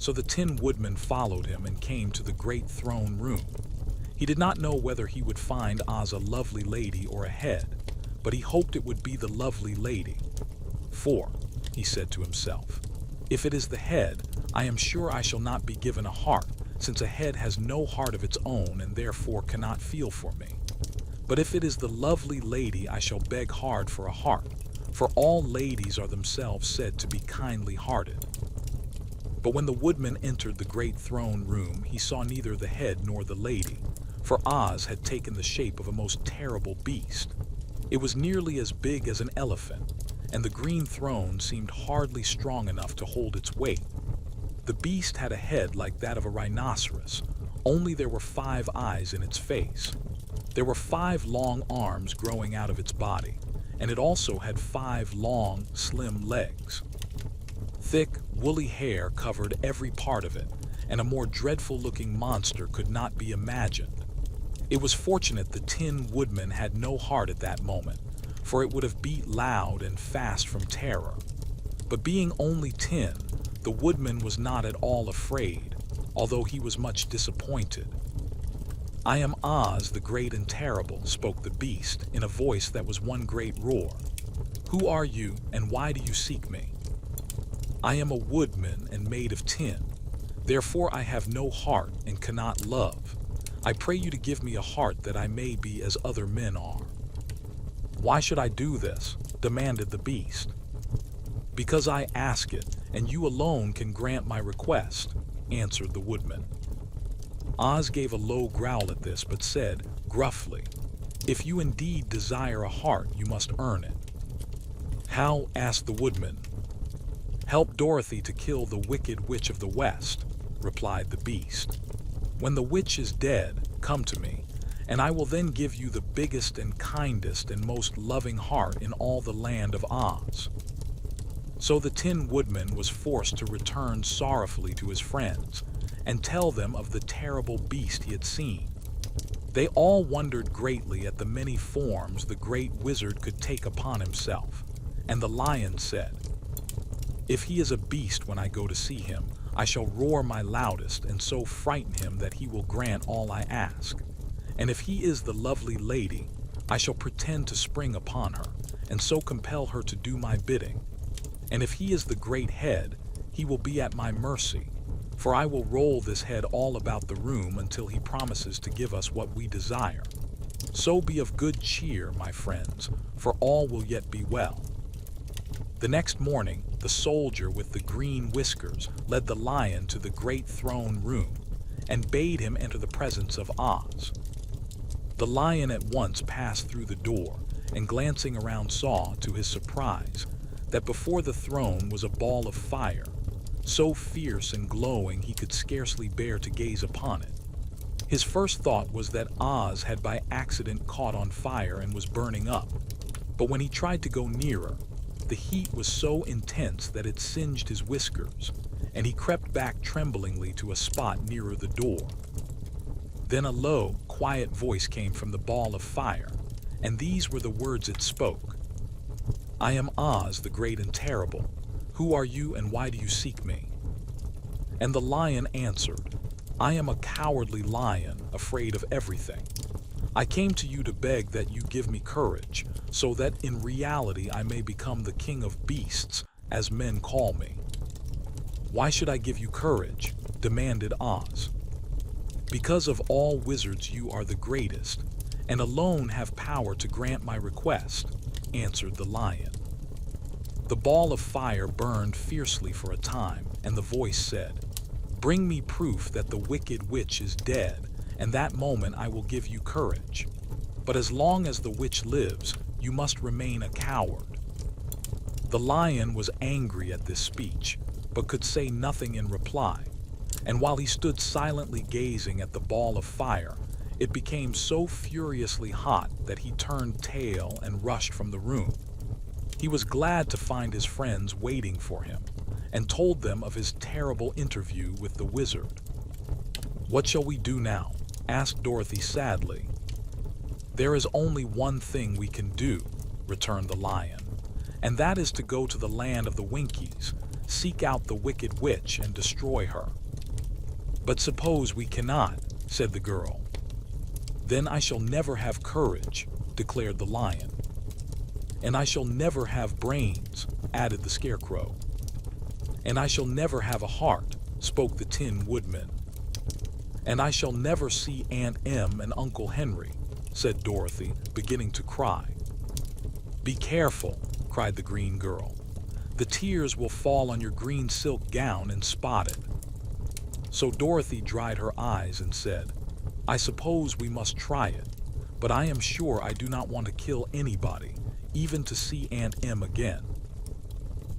So the Tin Woodman followed him and came to the great throne room. He did not know whether he would find Oz a lovely lady or a head, but he hoped it would be the lovely lady. "For," he said to himself, "if it is the head, I am sure I shall not be given a heart, since a head has no heart of its own and therefore cannot feel for me. But if it is the lovely lady, I shall beg hard for a heart, for all ladies are themselves said to be kindly-hearted." But when the woodman entered the great throne room, he saw neither the head nor the lady, for Oz had taken the shape of a most terrible beast. It was nearly as big as an elephant, and the green throne seemed hardly strong enough to hold its weight. The beast had a head like that of a rhinoceros, only there were 5 eyes in its face. There were 5 long arms growing out of its body, and it also had 5 long, slim legs. Thick, woolly hair covered every part of it, and a more dreadful-looking monster could not be imagined. It was fortunate the Tin Woodman had no heart at that moment, for it would have beat loud and fast from terror. But being only tin, the woodman was not at all afraid, although he was much disappointed. "I am Oz, the great and terrible," spoke the beast in a voice that was one great roar. "Who are you, and why do you seek me?" "I am a woodman and made of tin. Therefore I have no heart and cannot love. I pray you to give me a heart that I may be as other men are." "Why should I do this?" demanded the beast. "Because I ask it, and you alone can grant my request," answered the woodman. Oz gave a low growl at this, but said, gruffly, "If you indeed desire a heart, you must earn it." "How?" asked the woodman. "Help Dorothy to kill the wicked witch of the West," replied the beast. "When the witch is dead, come to me, and I will then give you the biggest and kindest and most loving heart in all the land of Oz." So the Tin Woodman was forced to return sorrowfully to his friends and tell them of the terrible beast he had seen. They all wondered greatly at the many forms the great wizard could take upon himself, and the lion said, "If he is a beast when I go to see him, I shall roar my loudest and so frighten him that he will grant all I ask. And if he is the lovely lady, I shall pretend to spring upon her, and so compel her to do my bidding. And if he is the great head, he will be at my mercy, for I will roll this head all about the room until he promises to give us what we desire. So be of good cheer, my friends, for all will yet be well." The next morning, the soldier with the green whiskers led the lion to the great throne room and bade him enter the presence of Oz. The lion at once passed through the door and, glancing around, saw, to his surprise, that before the throne was a ball of fire, so fierce and glowing he could scarcely bear to gaze upon it. His first thought was that Oz had by accident caught on fire and was burning up, but when he tried to go nearer, the heat was so intense that it singed his whiskers, and he crept back tremblingly to a spot nearer the door. Then a low, quiet voice came from the ball of fire, and these were the words it spoke. "I am Oz, the great and terrible. Who are you, and why do you seek me?" And the lion answered, "I am a cowardly lion, afraid of everything. I came to you to beg that you give me courage, so that in reality I may become the king of beasts, as men call me." "Why should I give you courage?" demanded Oz. "Because of all wizards you are the greatest, and alone have power to grant my request," answered the lion. The ball of fire burned fiercely for a time, and the voice said, "Bring me proof that the wicked witch is dead, and that moment I will give you courage. But as long as the witch lives, you must remain a coward." The lion was angry at this speech, but could say nothing in reply, and while he stood silently gazing at the ball of fire, it became so furiously hot that he turned tail and rushed from the room. He was glad to find his friends waiting for him, and told them of his terrible interview with the wizard. "What shall we do now?" asked Dorothy sadly. "There is only one thing we can do," returned the lion, "and that is to go to the land of the Winkies, seek out the wicked witch and destroy her." "But suppose we cannot," said the girl. "Then I shall never have courage," declared the lion. "And I shall never have brains," added the scarecrow. "And I shall never have a heart," spoke the Tin Woodman. "And I shall never see Aunt Em and Uncle Henry," said Dorothy, beginning to cry. "Be careful," cried the green girl. "The tears will fall on your green silk gown and spot it." So Dorothy dried her eyes and said, "I suppose we must try it, but I am sure I do not want to kill anybody, even to see Aunt Em again."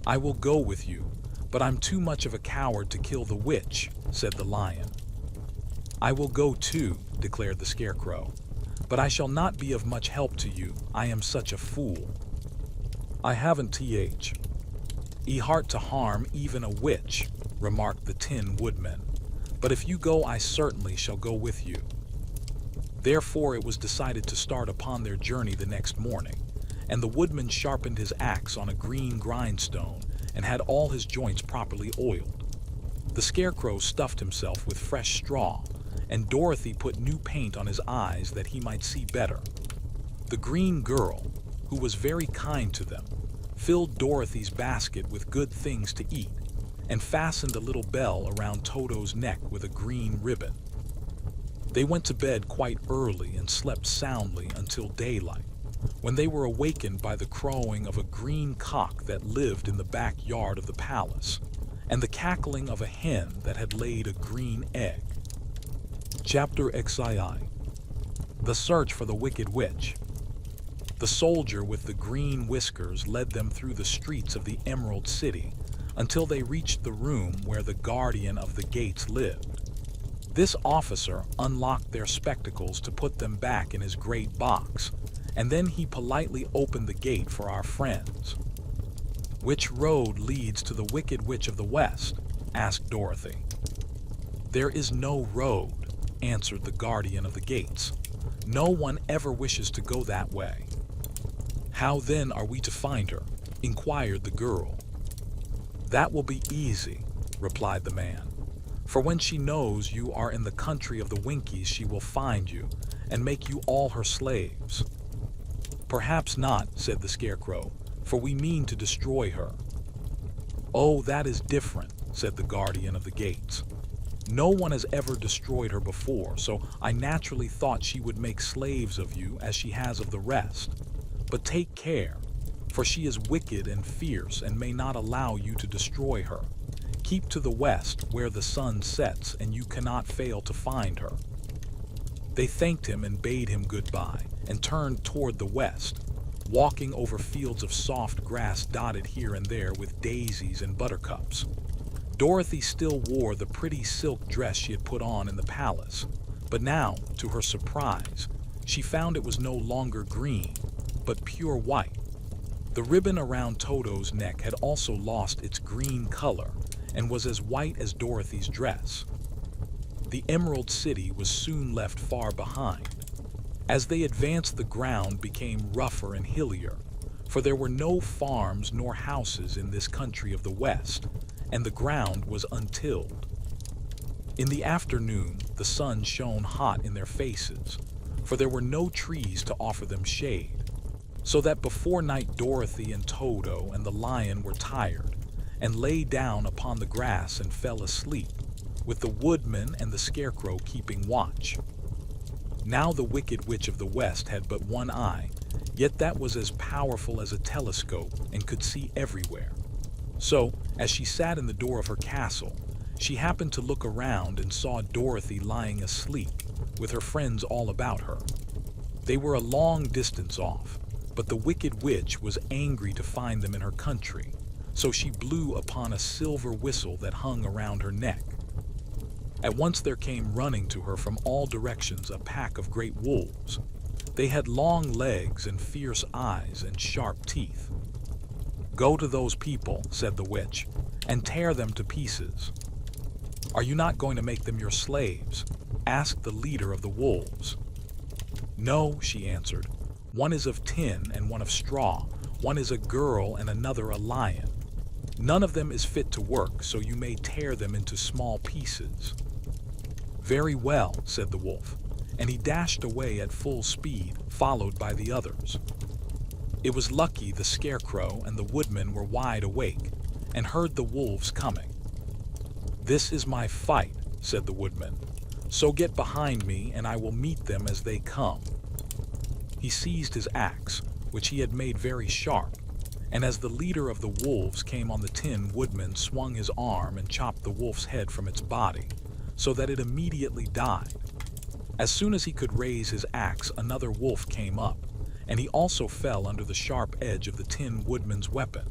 "I will go with you, but I'm too much of a coward to kill the witch," said the lion. "I will go too," declared the scarecrow, "but I shall not be of much help to you. I am such a fool. I haven't heart to harm even a witch," remarked the Tin Woodman. "But if you go, I certainly shall go with you." Therefore it was decided to start upon their journey the next morning, and the woodman sharpened his axe on a green grindstone and had all his joints properly oiled. The scarecrow stuffed himself with fresh straw, and Dorothy put new paint on his eyes that he might see better. The green girl, who was very kind to them, filled Dorothy's basket with good things to eat, and fastened a little bell around Toto's neck with a green ribbon. They went to bed quite early and slept soundly until daylight, when they were awakened by the crowing of a green cock that lived in the backyard of the palace, and the cackling of a hen that had laid a green egg. Chapter XII. The Search for the Wicked Witch. The soldier with the green whiskers led them through the streets of the Emerald City until they reached the room where the guardian of the gates lived. This officer unlocked their spectacles to put them back in his great box, and then he politely opened the gate for our friends. "Which road leads to the Wicked Witch of the West?" asked Dorothy. "There is no road," answered the guardian of the gates. "No one ever wishes to go that way." "How then are we to find her?" inquired the girl. "That will be easy," replied the man. "For when she knows you are in the country of the Winkies, she will find you and make you all her slaves." "Perhaps not," said the scarecrow, "for we mean to destroy her." "Oh, that is different," said the guardian of the gates. "No one has ever destroyed her before, so I naturally thought she would make slaves of you as she has of the rest. But take care, for she is wicked and fierce and may not allow you to destroy her. Keep to the west where the sun sets and you cannot fail to find her." They thanked him and bade him goodbye and turned toward the west, walking over fields of soft grass dotted here and there with daisies and buttercups. Dorothy still wore the pretty silk dress she had put on in the palace, but now, to her surprise, she found it was no longer green, but pure white. The ribbon around Toto's neck had also lost its green color and was as white as Dorothy's dress. The Emerald City was soon left far behind. As they advanced, the ground became rougher and hillier, for there were no farms nor houses in this country of the West, and the ground was untilled. In the afternoon, the sun shone hot in their faces, for there were no trees to offer them shade, so that before night Dorothy and Toto and the lion were tired, and lay down upon the grass and fell asleep, with the woodman and the scarecrow keeping watch. Now the Wicked Witch of the West had but one eye, yet that was as powerful as a telescope and could see everywhere. So, as she sat in the door of her castle, she happened to look around and saw Dorothy lying asleep, with her friends all about her. They were a long distance off, but the Wicked Witch was angry to find them in her country, so she blew upon a silver whistle that hung around her neck. At once there came running to her from all directions a pack of great wolves. They had long legs and fierce eyes and sharp teeth. "Go to those people," said the witch, "and tear them to pieces." "Are you not going to make them your slaves?" asked the leader of the wolves. "No," she answered. "One is of tin and one of straw. One is a girl and another a lion." None of them is fit to work, so you may tear them into small pieces." "Very well," said the wolf, and he dashed away at full speed, followed by the others. It was lucky the Scarecrow and the Woodman were wide awake and heard the wolves coming. "This is my fight," said the Woodman, "so get behind me and I will meet them as they come." He seized his axe, which he had made very sharp, and as the leader of the wolves came on the Tin Woodman swung his arm and chopped the wolf's head from its body, so that it immediately died. As soon as he could raise his axe, another wolf came up, and he also fell under the sharp edge of the Tin Woodman's weapon.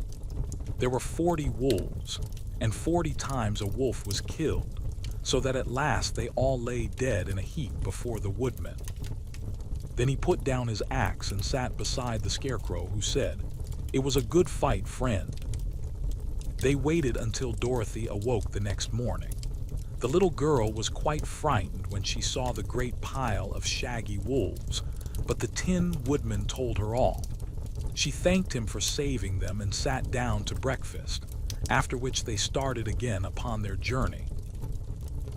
There were 40 wolves, and 40 times a wolf was killed, so that at last they all lay dead in a heap before the Woodman. Then he put down his axe and sat beside the Scarecrow, who said, "It was a good fight, friend." They waited until Dorothy awoke the next morning. The little girl was quite frightened when she saw the great pile of shaggy wolves, but the Tin Woodman told her all. She thanked him for saving them and sat down to breakfast, after which they started again upon their journey.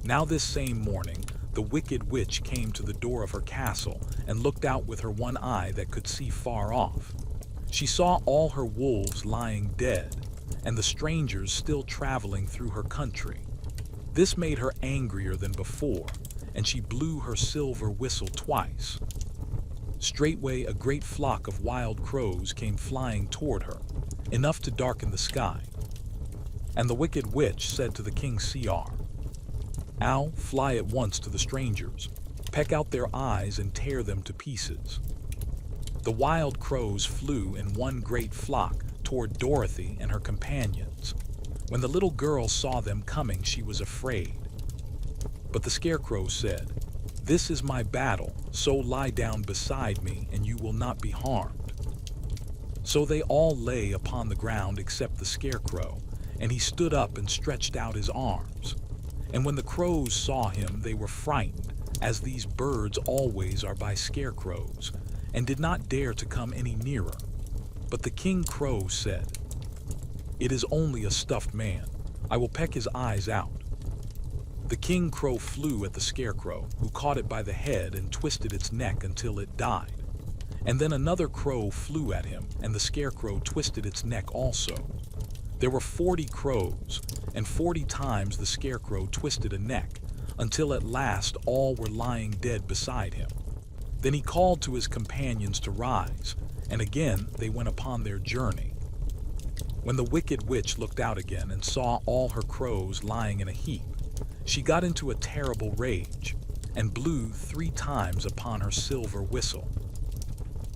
Now this same morning, the Wicked Witch came to the door of her castle and looked out with her one eye that could see far off. She saw all her wolves lying dead, and the strangers still traveling through her country. This made her angrier than before, and she blew her silver whistle twice. Straightway a great flock of wild crows came flying toward her, enough to darken the sky. And the Wicked Witch said to the King Cr, "Ow, fly at once to the strangers, peck out their eyes and tear them to pieces." The wild crows flew in one great flock toward Dorothy and her companions. When the little girl saw them coming, she was afraid. But the Scarecrow said, "This is my battle, so lie down beside me and you will not be harmed." So they all lay upon the ground except the Scarecrow, and he stood up and stretched out his arms. And when the crows saw him, they were frightened, as these birds always are by scarecrows, and did not dare to come any nearer. But the King Crow said, "It is only a stuffed man. I will peck his eyes out." The King Crow flew at the Scarecrow, who caught it by the head and twisted its neck until it died. And then another crow flew at him, and the Scarecrow twisted its neck also. There were 40 crows, and 40 times the Scarecrow twisted a neck, until at last all were lying dead beside him. Then he called to his companions to rise, and again they went upon their journey. When the Wicked Witch looked out again and saw all her crows lying in a heap, she got into a terrible rage, and blew 3 times upon her silver whistle.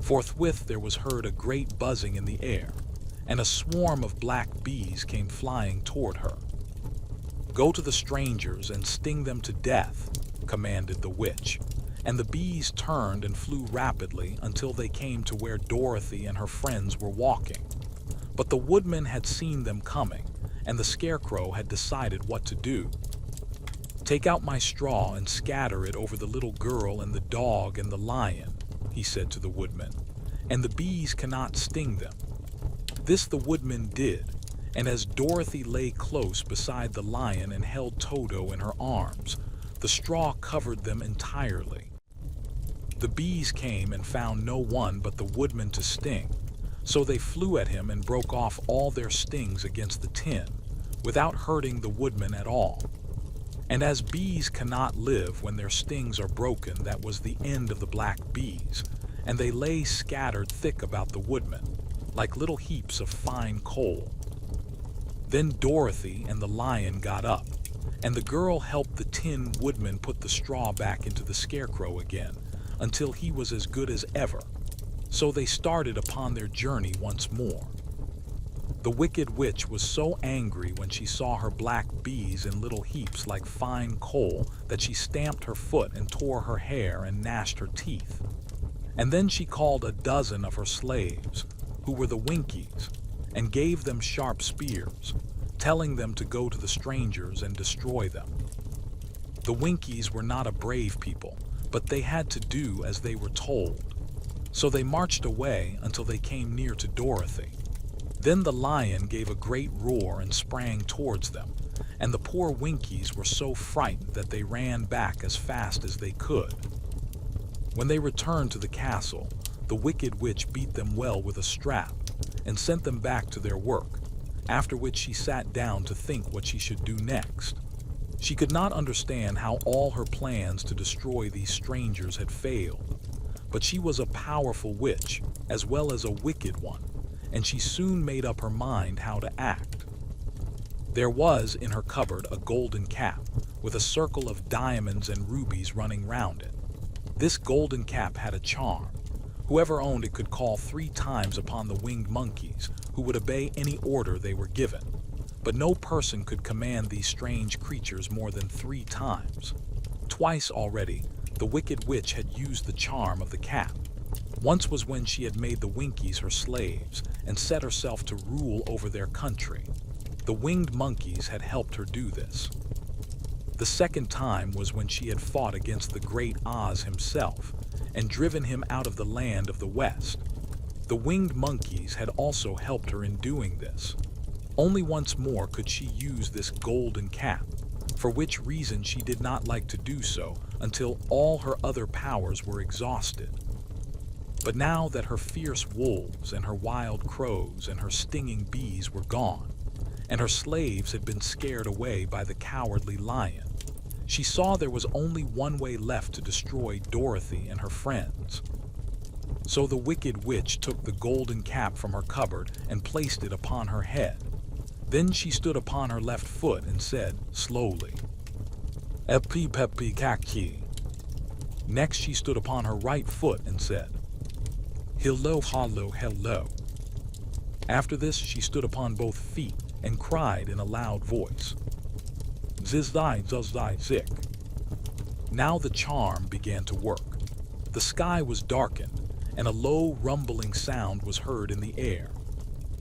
Forthwith there was heard a great buzzing in the air, and a swarm of black bees came flying toward her. "Go to the strangers and sting them to death," commanded the witch, and the bees turned and flew rapidly until they came to where Dorothy and her friends were walking. But the Woodman had seen them coming, and the Scarecrow had decided what to do. "Take out my straw and scatter it over the little girl and the dog and the lion," he said to the Woodman, "and the bees cannot sting them." This the Woodman did, and as Dorothy lay close beside the lion and held Toto in her arms, the straw covered them entirely. The bees came and found no one but the Woodman to sting, so they flew at him and broke off all their stings against the tin, without hurting the Woodman at all. And as bees cannot live when their stings are broken, that was the end of the black bees, and they lay scattered thick about the Woodman, like little heaps of fine coal. Then Dorothy and the lion got up, and the girl helped the Tin Woodman put the straw back into the Scarecrow again, until he was as good as ever. So they started upon their journey once more. The Wicked Witch was so angry when she saw her black bees in little heaps like fine coal that she stamped her foot and tore her hair and gnashed her teeth. And then she called a dozen of her slaves, who were the Winkies, and gave them sharp spears, telling them to go to the strangers and destroy them. The Winkies were not a brave people, but they had to do as they were told. So they marched away until they came near to Dorothy. Then the lion gave a great roar and sprang towards them, and the poor Winkies were so frightened that they ran back as fast as they could. When they returned to the castle, the wicked witch beat them well with a strap and sent them back to their work, after which she sat down to think what she should do next. She could not understand how all her plans to destroy these strangers had failed, but she was a powerful witch as well as a wicked one, and she soon made up her mind how to act. There was in her cupboard a golden cap with a circle of diamonds and rubies running round it. This golden cap had a charm. Whoever owned it could call 3 times upon the winged monkeys, who would obey any order they were given. But no person could command these strange creatures more than 3 times. Twice already, the wicked witch had used the charm of the cap. Once was when she had made the Winkies her slaves and set herself to rule over their country. The winged monkeys had helped her do this. The second time was when she had fought against the great Oz himself and driven him out of the land of the West. The winged monkeys had also helped her in doing this. Only once more could she use this golden cap, for which reason she did not like to do so until all her other powers were exhausted. But now that her fierce wolves and her wild crows and her stinging bees were gone, and her slaves had been scared away by the cowardly lion, she saw there was only one way left to destroy Dorothy and her friends. So the wicked witch took the golden cap from her cupboard and placed it upon her head. Then she stood upon her left foot and said, slowly, "Epi pepi kaki." Next she stood upon her right foot and said, "Hello, hallo, hello." After this she stood upon both feet and cried in a loud voice, "Zizai, zuzai, zik." Now the charm began to work. The sky was darkened, and a low rumbling sound was heard in the air.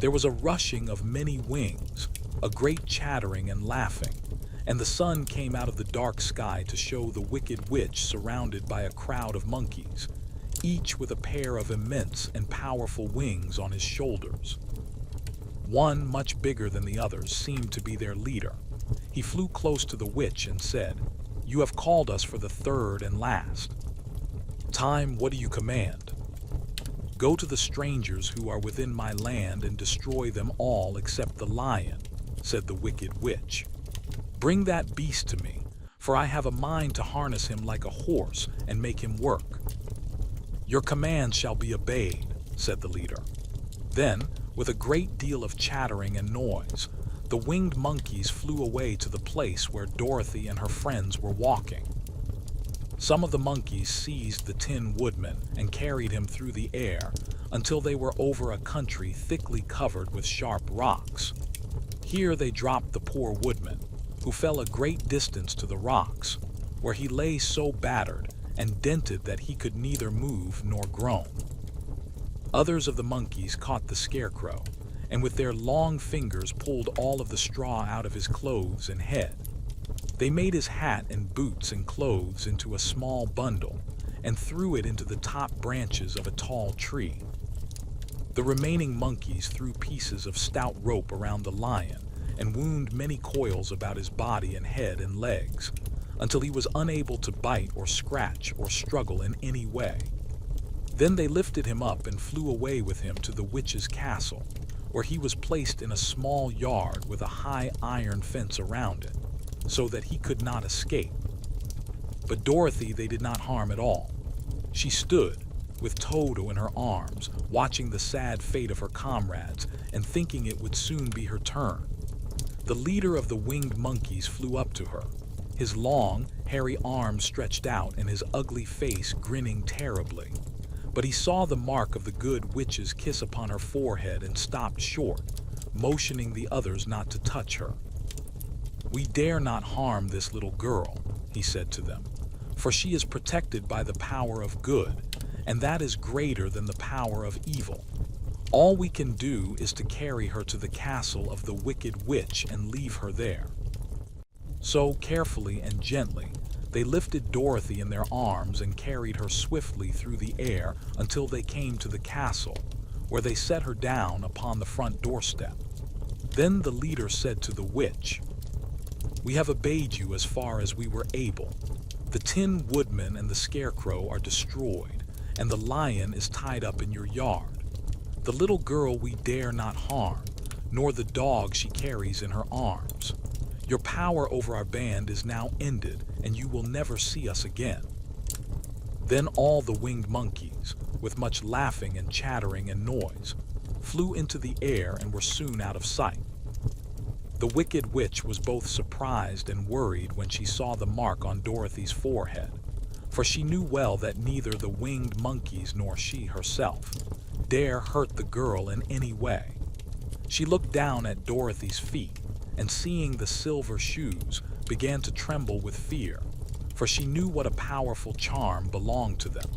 There was a rushing of many wings, a great chattering and laughing, and the sun came out of the dark sky to show the wicked witch surrounded by a crowd of monkeys, each with a pair of immense and powerful wings on his shoulders. One, much bigger than the others, seemed to be their leader. He flew close to the witch and said, "You have called us for the third and last time. What do you command?" "Go to the strangers who are within my land and destroy them all except the lion," said the wicked witch. "Bring that beast to me, for I have a mind to harness him like a horse and make him work." "Your command shall be obeyed," said the leader. Then, with a great deal of chattering and noise, the winged monkeys flew away to the place where Dorothy and her friends were walking. Some of the monkeys seized the Tin Woodman and carried him through the air until they were over a country thickly covered with sharp rocks. Here they dropped the poor woodman, who fell a great distance to the rocks, where he lay so battered and dented that he could neither move nor groan. Others of the monkeys caught the scarecrow, and with their long fingers pulled all of the straw out of his clothes and head. They made his hat and boots and clothes into a small bundle and threw it into the top branches of a tall tree. The remaining monkeys threw pieces of stout rope around the lion and wound many coils about his body and head and legs, until he was unable to bite or scratch or struggle in any way. Then they lifted him up and flew away with him to the witch's castle, where he was placed in a small yard with a high iron fence around it, so that he could not escape. But Dorothy they did not harm at all. She stood, with Toto in her arms, watching the sad fate of her comrades and thinking it would soon be her turn. The leader of the winged monkeys flew up to her, his long, hairy arms stretched out and his ugly face grinning terribly. But he saw the mark of the good witch's kiss upon her forehead and stopped short, motioning the others not to touch her. "We dare not harm this little girl," he said to them, "for she is protected by the power of good, and that is greater than the power of evil. All we can do is to carry her to the castle of the wicked witch and leave her there." So, carefully and gently, they lifted Dorothy in their arms and carried her swiftly through the air until they came to the castle, where they set her down upon the front doorstep. Then the leader said to the witch, "We have obeyed you as far as we were able. The Tin Woodman and the Scarecrow are destroyed, and the lion is tied up in your yard. The little girl we dare not harm, nor the dog she carries in her arms. Your power over our band is now ended, and you will never see us again." Then all the winged monkeys, with much laughing and chattering and noise, flew into the air and were soon out of sight. The wicked witch was both surprised and worried when she saw the mark on Dorothy's forehead, for she knew well that neither the winged monkeys nor she herself dare hurt the girl in any way. She looked down at Dorothy's feet, and seeing the silver shoes, began to tremble with fear, for she knew what a powerful charm belonged to them.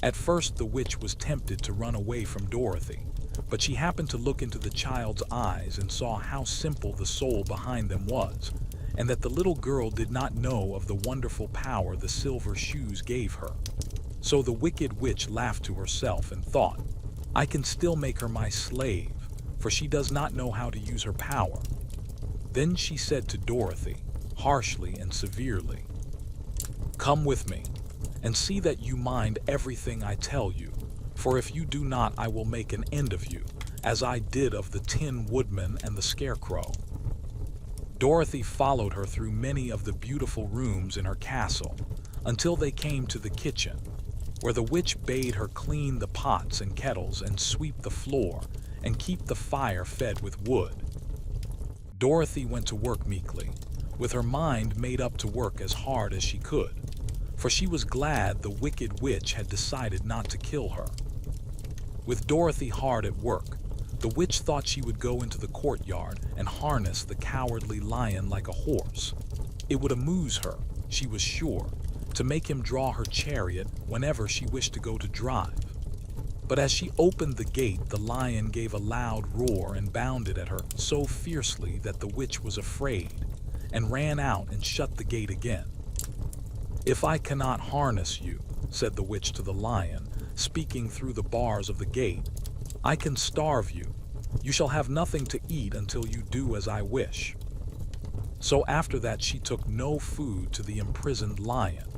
At first the witch was tempted to run away from Dorothy, but she happened to look into the child's eyes and saw how simple the soul behind them was, and that the little girl did not know of the wonderful power the silver shoes gave her. So the wicked witch laughed to herself and thought, "I can still make her my slave, for she does not know how to use her power." Then she said to Dorothy, harshly and severely, "Come with me, and see that you mind everything I tell you, for if you do not I will make an end of you, as I did of the Tin Woodman and the Scarecrow." Dorothy followed her through many of the beautiful rooms in her castle, until they came to the kitchen, where the witch bade her clean the pots and kettles and sweep the floor and keep the fire fed with wood. Dorothy went to work meekly, with her mind made up to work as hard as she could, for she was glad the wicked witch had decided not to kill her. With Dorothy hard at work, the witch thought she would go into the courtyard and harness the cowardly lion like a horse. It would amuse her, she was sure, to make him draw her chariot whenever she wished to go to drive. But as she opened the gate, the lion gave a loud roar and bounded at her so fiercely that the witch was afraid, and ran out and shut the gate again. "If I cannot harness you," said the witch to the lion, speaking through the bars of the gate, "I can starve you. You shall have nothing to eat until you do as I wish." So after that she took no food to the imprisoned lion,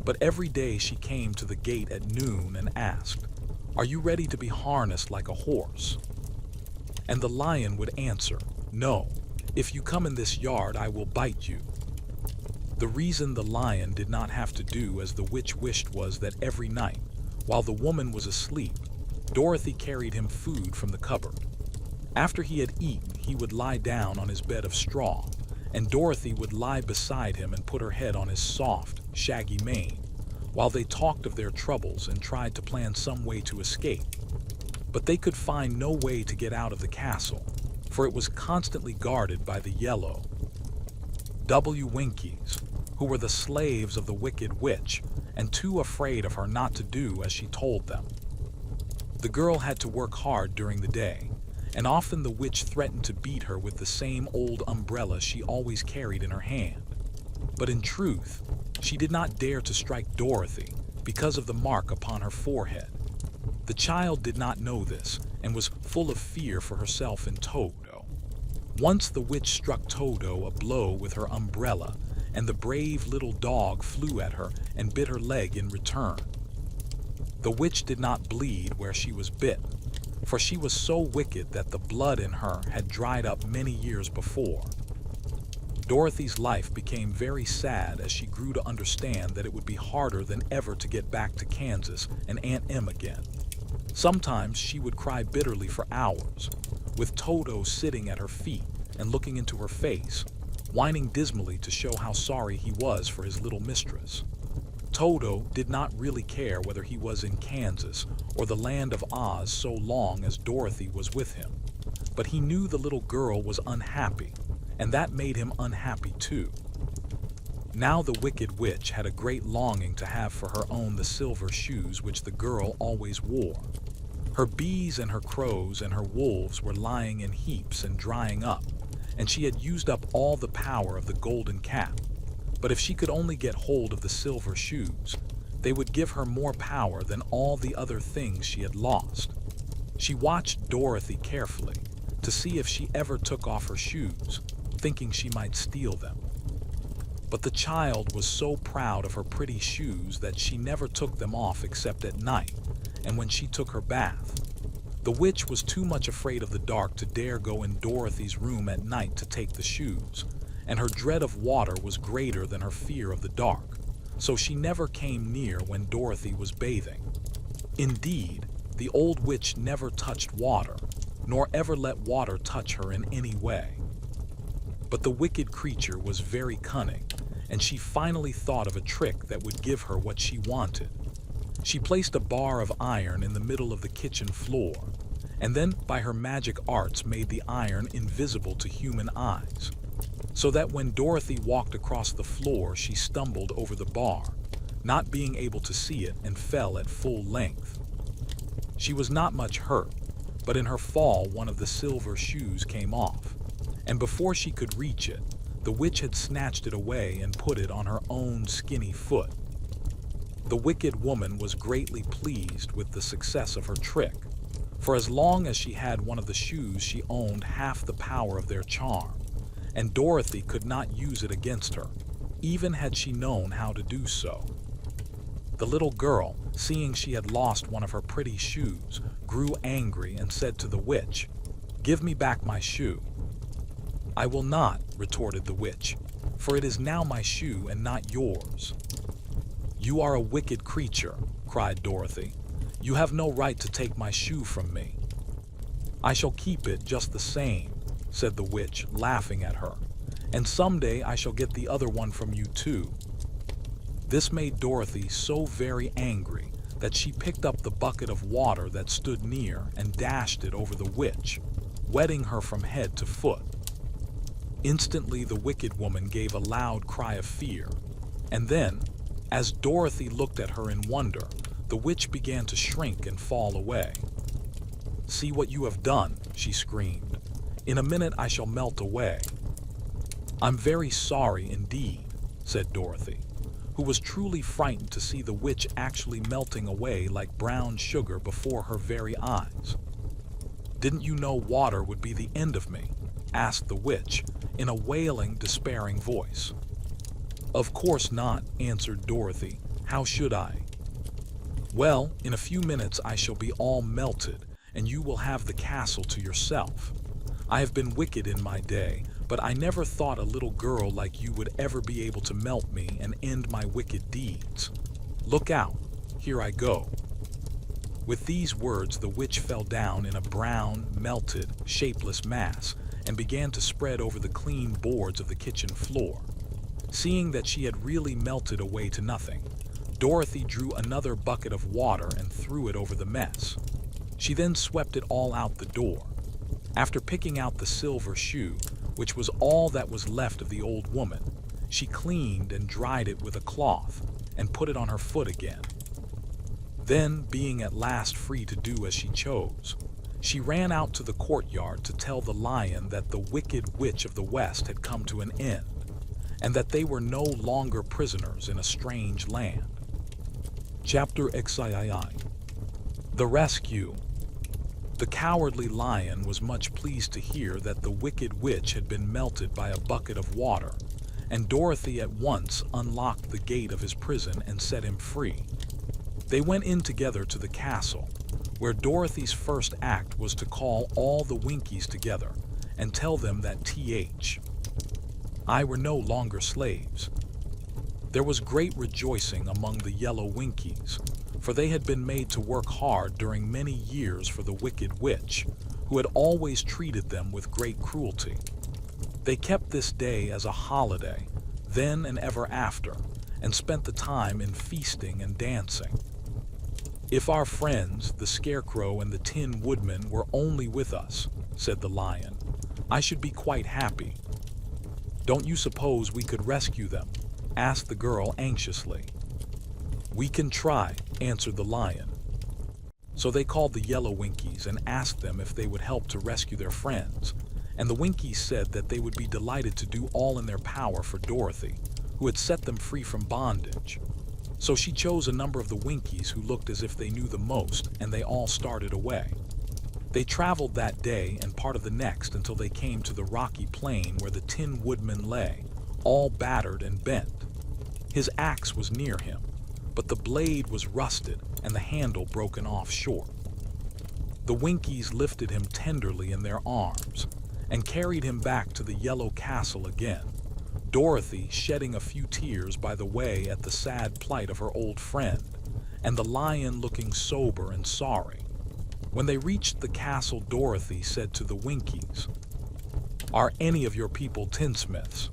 but every day she came to the gate at noon and asked, "Are you ready to be harnessed like a horse?" And the lion would answer, "No, if you come in this yard I will bite you." The reason the lion did not have to do as the witch wished was that every night, while the woman was asleep, Dorothy carried him food from the cupboard. After he had eaten, he would lie down on his bed of straw, and Dorothy would lie beside him and put her head on his soft, shaggy mane, while they talked of their troubles and tried to plan some way to escape. But they could find no way to get out of the castle, for it was constantly guarded by the yellow Winkies, who were the slaves of the wicked witch and too afraid of her not to do as she told them. The girl had to work hard during the day, and often the witch threatened to beat her with the same old umbrella she always carried in her hand. But in truth, she did not dare to strike Dorothy because of the mark upon her forehead. The child did not know this and was full of fear for herself and Toto. Once the witch struck Toto a blow with her umbrella, and the brave little dog flew at her and bit her leg in return. The witch did not bleed where she was bitten, for she was so wicked that the blood in her had dried up many years before. Dorothy's life became very sad as she grew to understand that it would be harder than ever to get back to Kansas and Aunt Em again. Sometimes she would cry bitterly for hours, with Toto sitting at her feet and looking into her face, whining dismally to show how sorry he was for his little mistress. Toto did not really care whether he was in Kansas or the land of Oz so long as Dorothy was with him, but he knew the little girl was unhappy, and that made him unhappy too. Now the wicked witch had a great longing to have for her own the silver shoes which the girl always wore. Her bees and her crows and her wolves were lying in heaps and drying up, and she had used up all the power of the golden cap. But if she could only get hold of the silver shoes, they would give her more power than all the other things she had lost. She watched Dorothy carefully to see if she ever took off her shoes, thinking she might steal them. But the child was so proud of her pretty shoes that she never took them off except at night and when she took her bath. The witch was too much afraid of the dark to dare go in Dorothy's room at night to take the shoes, and her dread of water was greater than her fear of the dark, so she never came near when Dorothy was bathing. Indeed, the old witch never touched water, nor ever let water touch her in any way. But the wicked creature was very cunning, and she finally thought of a trick that would give her what she wanted. She placed a bar of iron in the middle of the kitchen floor, and then by her magic arts made the iron invisible to human eyes, so that when Dorothy walked across the floor she stumbled over the bar, not being able to see it, and fell at full length. She was not much hurt, but in her fall one of the silver shoes came off, and before she could reach it, the witch had snatched it away and put it on her own skinny foot. The wicked woman was greatly pleased with the success of her trick, for as long as she had one of the shoes she owned half the power of their charm, and Dorothy could not use it against her, even had she known how to do so. The little girl, seeing she had lost one of her pretty shoes, grew angry and said to the witch, "Give me back my shoe." "I will not," retorted the witch, "for it is now my shoe and not yours." "You are a wicked creature," cried Dorothy. "You have no right to take my shoe from me." "I shall keep it just the same," said the witch, laughing at her, "and someday I shall get the other one from you too." This made Dorothy so very angry that she picked up the bucket of water that stood near and dashed it over the witch, wetting her from head to foot. Instantly the wicked woman gave a loud cry of fear, and then, as Dorothy looked at her in wonder, the witch began to shrink and fall away. "See what you have done," she screamed. "In a minute I shall melt away." "I'm very sorry indeed," said Dorothy, who was truly frightened to see the witch actually melting away like brown sugar before her very eyes. "Didn't you know water would be the end of me?" asked the witch in a wailing, despairing voice. "Of course not," answered Dorothy. "How should I?" "Well, in a few minutes I shall be all melted, and you will have the castle to yourself. I have been wicked in my day, but I never thought a little girl like you would ever be able to melt me and end my wicked deeds. Look out, here I go." With these words the witch fell down in a brown, melted, shapeless mass and began to spread over the clean boards of the kitchen floor. Seeing that she had really melted away to nothing, Dorothy drew another bucket of water and threw it over the mess. She then swept it all out the door. After picking out the silver shoe, which was all that was left of the old woman, she cleaned and dried it with a cloth and put it on her foot again. Then, being at last free to do as she chose, she ran out to the courtyard to tell the lion that the wicked witch of the West had come to an end, and that they were no longer prisoners in a strange land. Chapter XIII. The Rescue. The cowardly lion was much pleased to hear that the wicked witch had been melted by a bucket of water, and Dorothy at once unlocked the gate of his prison and set him free. They went in together to the castle, where Dorothy's first act was to call all the Winkies together and tell them that I were no longer slaves. There was great rejoicing among the yellow Winkies, for they had been made to work hard during many years for the wicked witch, who had always treated them with great cruelty. They kept this day as a holiday, then and ever after, and spent the time in feasting and dancing. "If our friends, the Scarecrow and the Tin Woodman, were only with us," said the lion, "I should be quite happy." "Don't you suppose we could rescue them?" asked the girl anxiously. "We can try," answered the lion. So they called the yellow Winkies and asked them if they would help to rescue their friends, and the Winkies said that they would be delighted to do all in their power for Dorothy, who had set them free from bondage. So she chose a number of the Winkies who looked as if they knew the most, and they all started away. They traveled that day and part of the next until they came to the rocky plain where the Tin Woodman lay, all battered and bent. His axe was near him, but the blade was rusted and the handle broken off short. The Winkies lifted him tenderly in their arms and carried him back to the yellow castle again, Dorothy shedding a few tears by the way at the sad plight of her old friend, and the lion looking sober and sorry. When they reached the castle, Dorothy said to the Winkies, "Are any of your people tinsmiths?"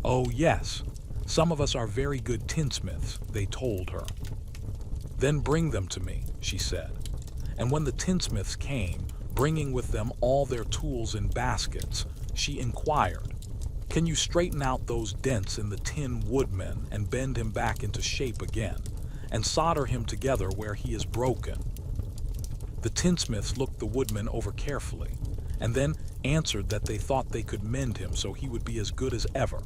"Oh yes, some of us are very good tinsmiths," they told her. "Then bring them to me," she said. And when the tinsmiths came, bringing with them all their tools in baskets, she inquired, "Can you straighten out those dents in the Tin Woodman and bend him back into shape again, and solder him together where he is broken?" The tinsmiths looked the woodman over carefully, and then answered that they thought they could mend him so he would be as good as ever.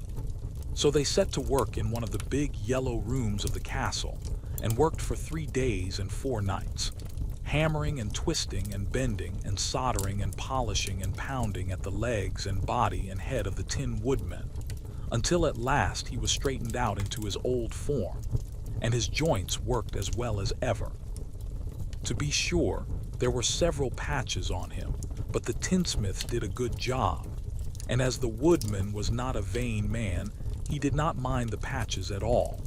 So they set to work in one of the big yellow rooms of the castle, and worked for 3 days and 4 nights, hammering and twisting and bending and soldering and polishing and pounding at the legs and body and head of the Tin Woodman, until at last he was straightened out into his old form, and his joints worked as well as ever. To be sure, there were several patches on him, but the tinsmiths did a good job, and as the woodman was not a vain man, he did not mind the patches at all.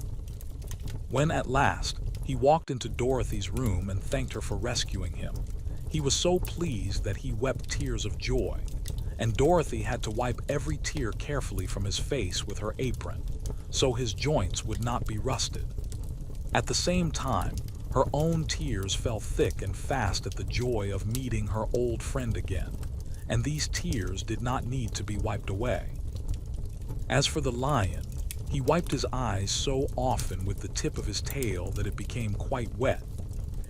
When at last he walked into Dorothy's room and thanked her for rescuing him, he was so pleased that he wept tears of joy, and Dorothy had to wipe every tear carefully from his face with her apron, so his joints would not be rusted. At the same time, her own tears fell thick and fast at the joy of meeting her old friend again, and these tears did not need to be wiped away. As for the lion, he wiped his eyes so often with the tip of his tail that it became quite wet,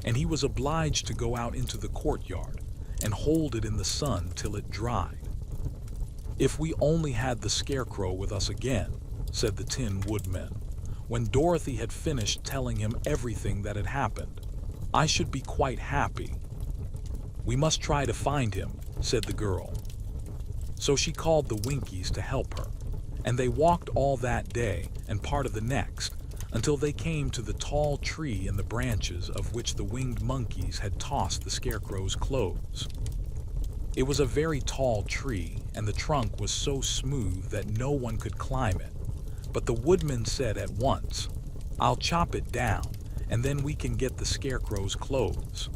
and he was obliged to go out into the courtyard and hold it in the sun till it dried. "If we only had the scarecrow with us again," said the Tin Woodman, when Dorothy had finished telling him everything that had happened, "I should be quite happy." "We must try to find him," said the girl. So she called the Winkies to help her, and they walked all that day and part of the next until they came to the tall tree in the branches of which the winged monkeys had tossed the scarecrow's clothes. It was a very tall tree, and the trunk was so smooth that no one could climb it. But the woodman said at once, "I'll chop it down, and then we can get the scarecrow's clothes."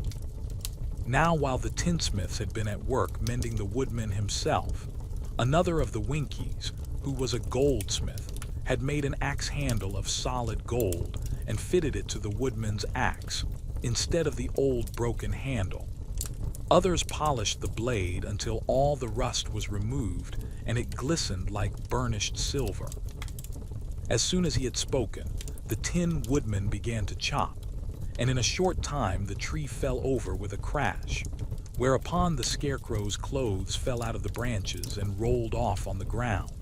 Now while the tinsmiths had been at work mending the woodman himself, another of the Winkies, who was a goldsmith, had made an axe handle of solid gold and fitted it to the woodman's axe, instead of the old broken handle. Others polished the blade until all the rust was removed and it glistened like burnished silver. As soon as he had spoken, the Tin Woodman began to chop, and in a short time the tree fell over with a crash, whereupon the scarecrow's clothes fell out of the branches and rolled off on the ground.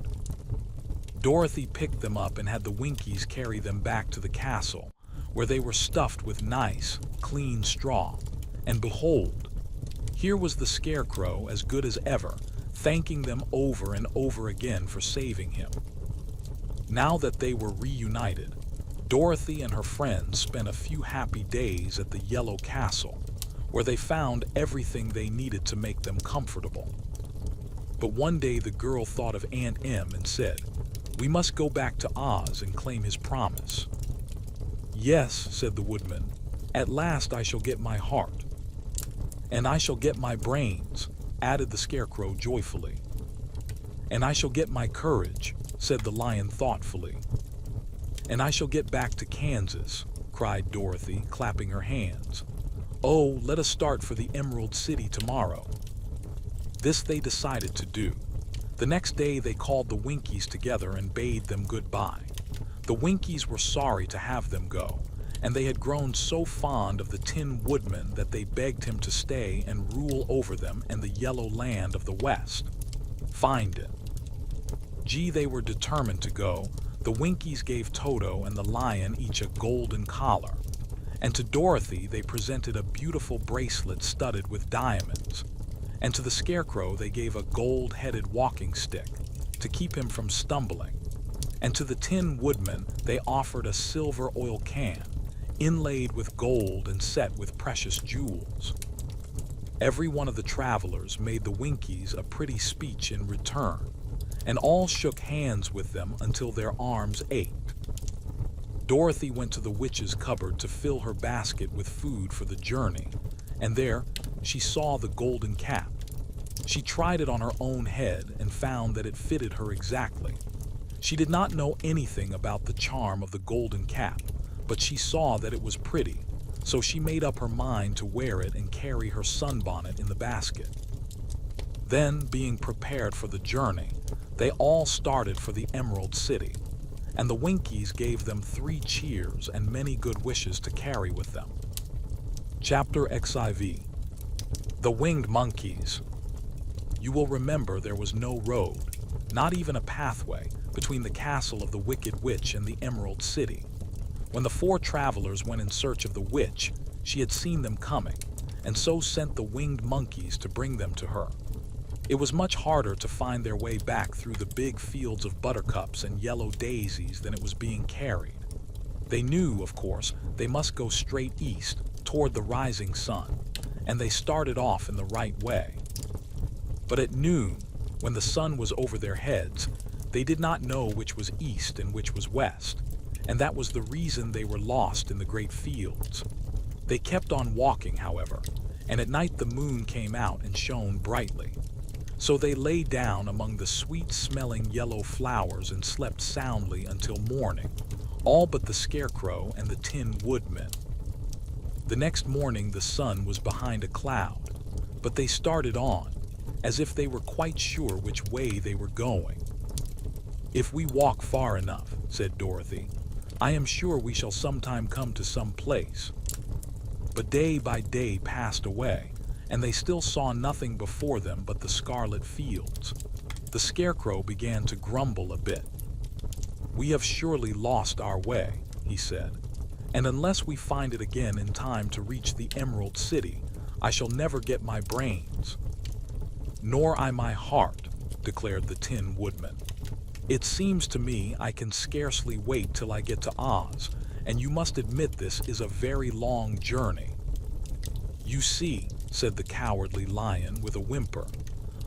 Dorothy picked them up and had the Winkies carry them back to the castle, where they were stuffed with nice, clean straw, and behold, here was the scarecrow as good as ever, thanking them over and over again for saving him. Now that they were reunited, Dorothy and her friends spent a few happy days at the Yellow Castle, where they found everything they needed to make them comfortable. But one day the girl thought of Aunt Em and said, "We must go back to Oz and claim his promise." "Yes," said the woodman, "at last I shall get my heart." "And I shall get my brains," added the scarecrow joyfully. "And I shall get my courage," said the lion thoughtfully. "And I shall get back to Kansas," cried Dorothy, clapping her hands. "Oh, let us start for the Emerald City tomorrow." This they decided to do. The next day they called the Winkies together and bade them goodbye. The Winkies were sorry to have them go, and they had grown so fond of the Tin Woodman that they begged him to stay and rule over them and the yellow land of the West. Find it. Gee, they were determined to go. The Winkies gave Toto and the lion each a golden collar, and to Dorothy they presented a beautiful bracelet studded with diamonds, and to the Scarecrow they gave a gold-headed walking stick to keep him from stumbling, and to the Tin Woodman they offered a silver oil can, inlaid with gold and set with precious jewels. Every one of the travelers made the Winkies a pretty speech in return, and all shook hands with them until their arms ached. Dorothy went to the witch's cupboard to fill her basket with food for the journey, and there she saw the golden cap. She tried it on her own head and found that it fitted her exactly. She did not know anything about the charm of the golden cap, but she saw that it was pretty, so she made up her mind to wear it and carry her sunbonnet in the basket. Then, being prepared for the journey, they all started for the Emerald City, and the Winkies gave them 3 cheers and many good wishes to carry with them. Chapter XIV. The Winged Monkeys. You will remember there was no road, not even a pathway, between the castle of the Wicked Witch and the Emerald City. When the 4 travelers went in search of the witch, she had seen them coming, and so sent the winged monkeys to bring them to her. It was much harder to find their way back through the big fields of buttercups and yellow daisies than it was being carried. They knew, of course, they must go straight east, toward the rising sun, and they started off in the right way. But at noon, when the sun was over their heads, they did not know which was east and which was west, and that was the reason they were lost in the great fields. They kept on walking, however, and at night the moon came out and shone brightly. So they lay down among the sweet-smelling yellow flowers and slept soundly until morning, all but the Scarecrow and the Tin Woodman. The next morning the sun was behind a cloud, but they started on, as if they were quite sure which way they were going. "If we walk far enough," said Dorothy, "I am sure we shall sometime come to some place." But day by day passed away, and they still saw nothing before them but the scarlet fields. The Scarecrow began to grumble a bit. "We have surely lost our way," he said, "and unless we find it again in time to reach the Emerald City, I shall never get my brains." "Nor I my heart," declared the Tin Woodman. "It seems to me I can scarcely wait till I get to Oz, and you must admit this is a very long journey." "You see," said the Cowardly Lion with a whimper,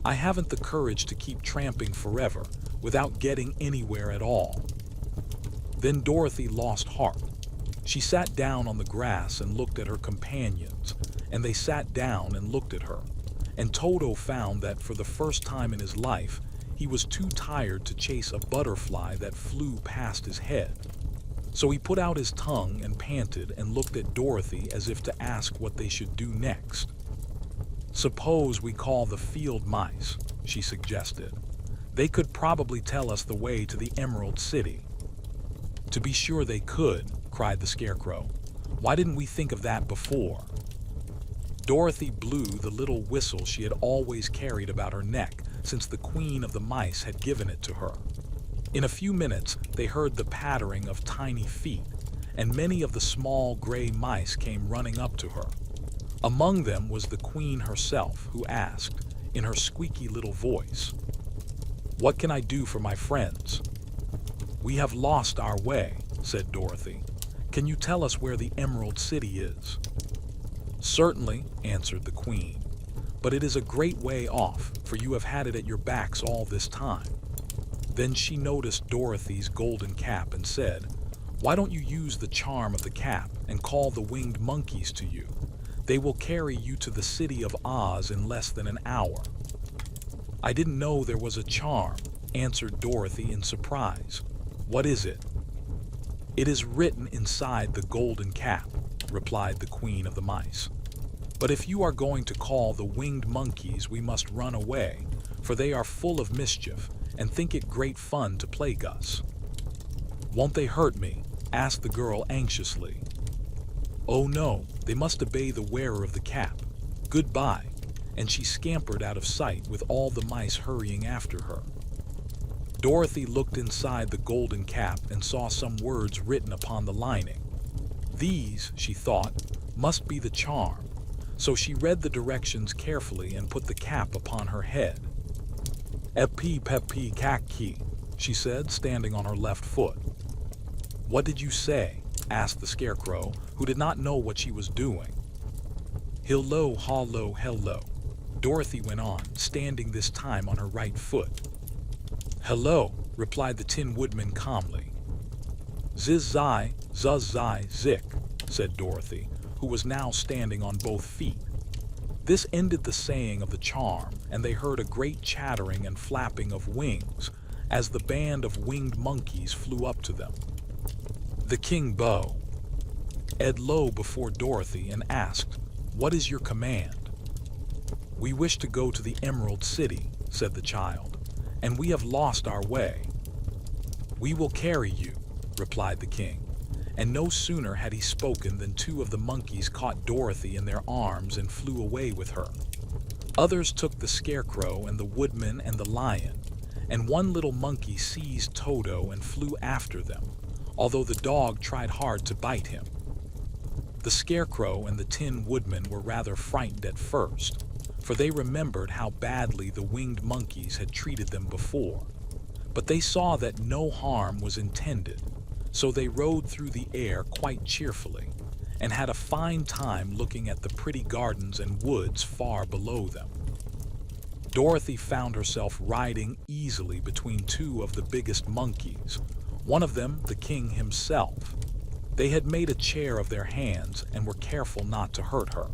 "I haven't the courage to keep tramping forever without getting anywhere at all." Then Dorothy lost heart. She sat down on the grass and looked at her companions, and they sat down and looked at her, and Toto found that for the first time in his life he was too tired to chase a butterfly that flew past his head. So he put out his tongue and panted and looked at Dorothy as if to ask what they should do next. "Suppose we call the field mice," she suggested. "They could probably tell us the way to the Emerald City." "To be sure they could," cried the Scarecrow. "Why didn't we think of that before?" Dorothy blew the little whistle she had always carried about her neck since the Queen of the Mice had given it to her. In a few minutes they heard the pattering of tiny feet, and many of the small gray mice came running up to her. Among them was the Queen herself, who asked, in her squeaky little voice, "What can I do for my friends?" "We have lost our way," said Dorothy. "Can you tell us where the Emerald City is?" "Certainly," answered the Queen, "but it is a great way off, for you have had it at your backs all this time." Then she noticed Dorothy's golden cap and said, "Why don't you use the charm of the cap and call the winged monkeys to you? They will carry you to the city of Oz in less than an hour." "I didn't know there was a charm," answered Dorothy in surprise. "What is it?" "It is written inside the golden cap," replied the Queen of the Mice. "But if you are going to call the winged monkeys, we must run away, for they are full of mischief and think it great fun to plague us." "Won't they hurt me?" asked the girl anxiously. "Oh no, they must obey the wearer of the cap. Goodbye," and she scampered out of sight with all the mice hurrying after her. Dorothy looked inside the golden cap and saw some words written upon the lining. These, she thought, must be the charm, so she read the directions carefully and put the cap upon her head. Epi pepi kaki, she said, standing on her left foot. What did you say? Asked the Scarecrow, who did not know what she was doing. Hillo, hollo, hello, Dorothy went on, standing this time on her right foot. Hello, replied the Tin Woodman calmly. Ziz-zai, zuz-zai, zik, said Dorothy, who was now standing on both feet. This ended the saying of the charm, and they heard a great chattering and flapping of wings as the band of winged monkeys flew up to them. The king bowed low before Dorothy and asked, "What is your command?" "We wish to go to the Emerald City," said the child, "and we have lost our way." "We will carry you," replied the king, and no sooner had he spoken than two of the monkeys caught Dorothy in their arms and flew away with her. Others took the Scarecrow and the Woodman and the Lion, and one little monkey seized Toto and flew after them, although the dog tried hard to bite him. The Scarecrow and the Tin Woodman were rather frightened at first, for they remembered how badly the winged monkeys had treated them before. But they saw that no harm was intended, so they rode through the air quite cheerfully, and had a fine time looking at the pretty gardens and woods far below them. Dorothy found herself riding easily between two of the biggest monkeys, one of them the king himself. They had made a chair of their hands and were careful not to hurt her.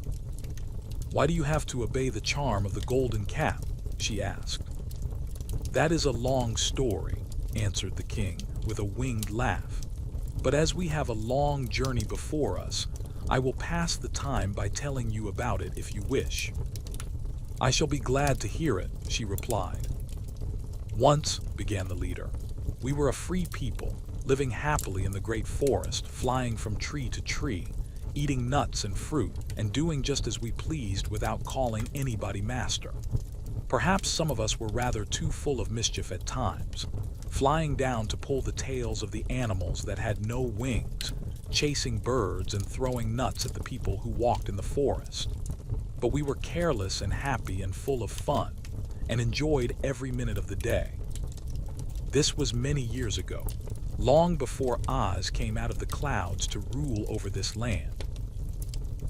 "Why do you have to obey the charm of the golden cap?" she asked. "That is a long story," answered the king with a winged laugh. "But as we have a long journey before us, I will pass the time by telling you about it if you wish." "I shall be glad to hear it," she replied. "Once," began the leader, "we were a free people, living happily in the great forest, flying from tree to tree, eating nuts and fruit, and doing just as we pleased without calling anybody master. Perhaps some of us were rather too full of mischief at times, flying down to pull the tails of the animals that had no wings, chasing birds and throwing nuts at the people who walked in the forest. But we were careless and happy and full of fun, and enjoyed every minute of the day. This was many years ago, long before Oz came out of the clouds to rule over this land.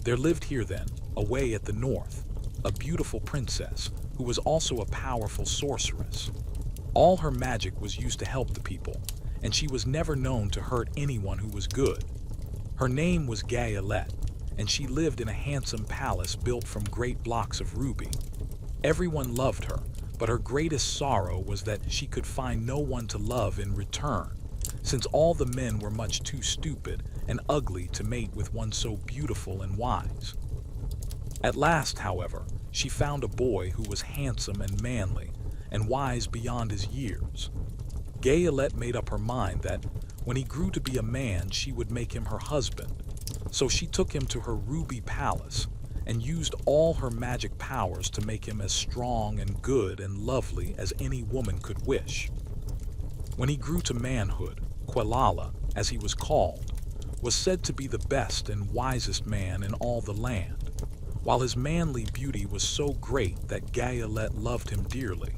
There lived here then, away at the north, a beautiful princess who was also a powerful sorceress. All her magic was used to help the people, and she was never known to hurt anyone who was good. Her name was Gayelette, and she lived in a handsome palace built from great blocks of ruby. Everyone loved her, but her greatest sorrow was that she could find no one to love in return, since all the men were much too stupid and ugly to mate with one so beautiful and wise. At last, however, she found a boy who was handsome and manly, and wise beyond his years. Gayelette made up her mind that, when he grew to be a man, she would make him her husband. So she took him to her ruby palace, and used all her magic powers to make him as strong and good and lovely as any woman could wish. When he grew to manhood, Quelala, as he was called, was said to be the best and wisest man in all the land, while his manly beauty was so great that Gayelette loved him dearly,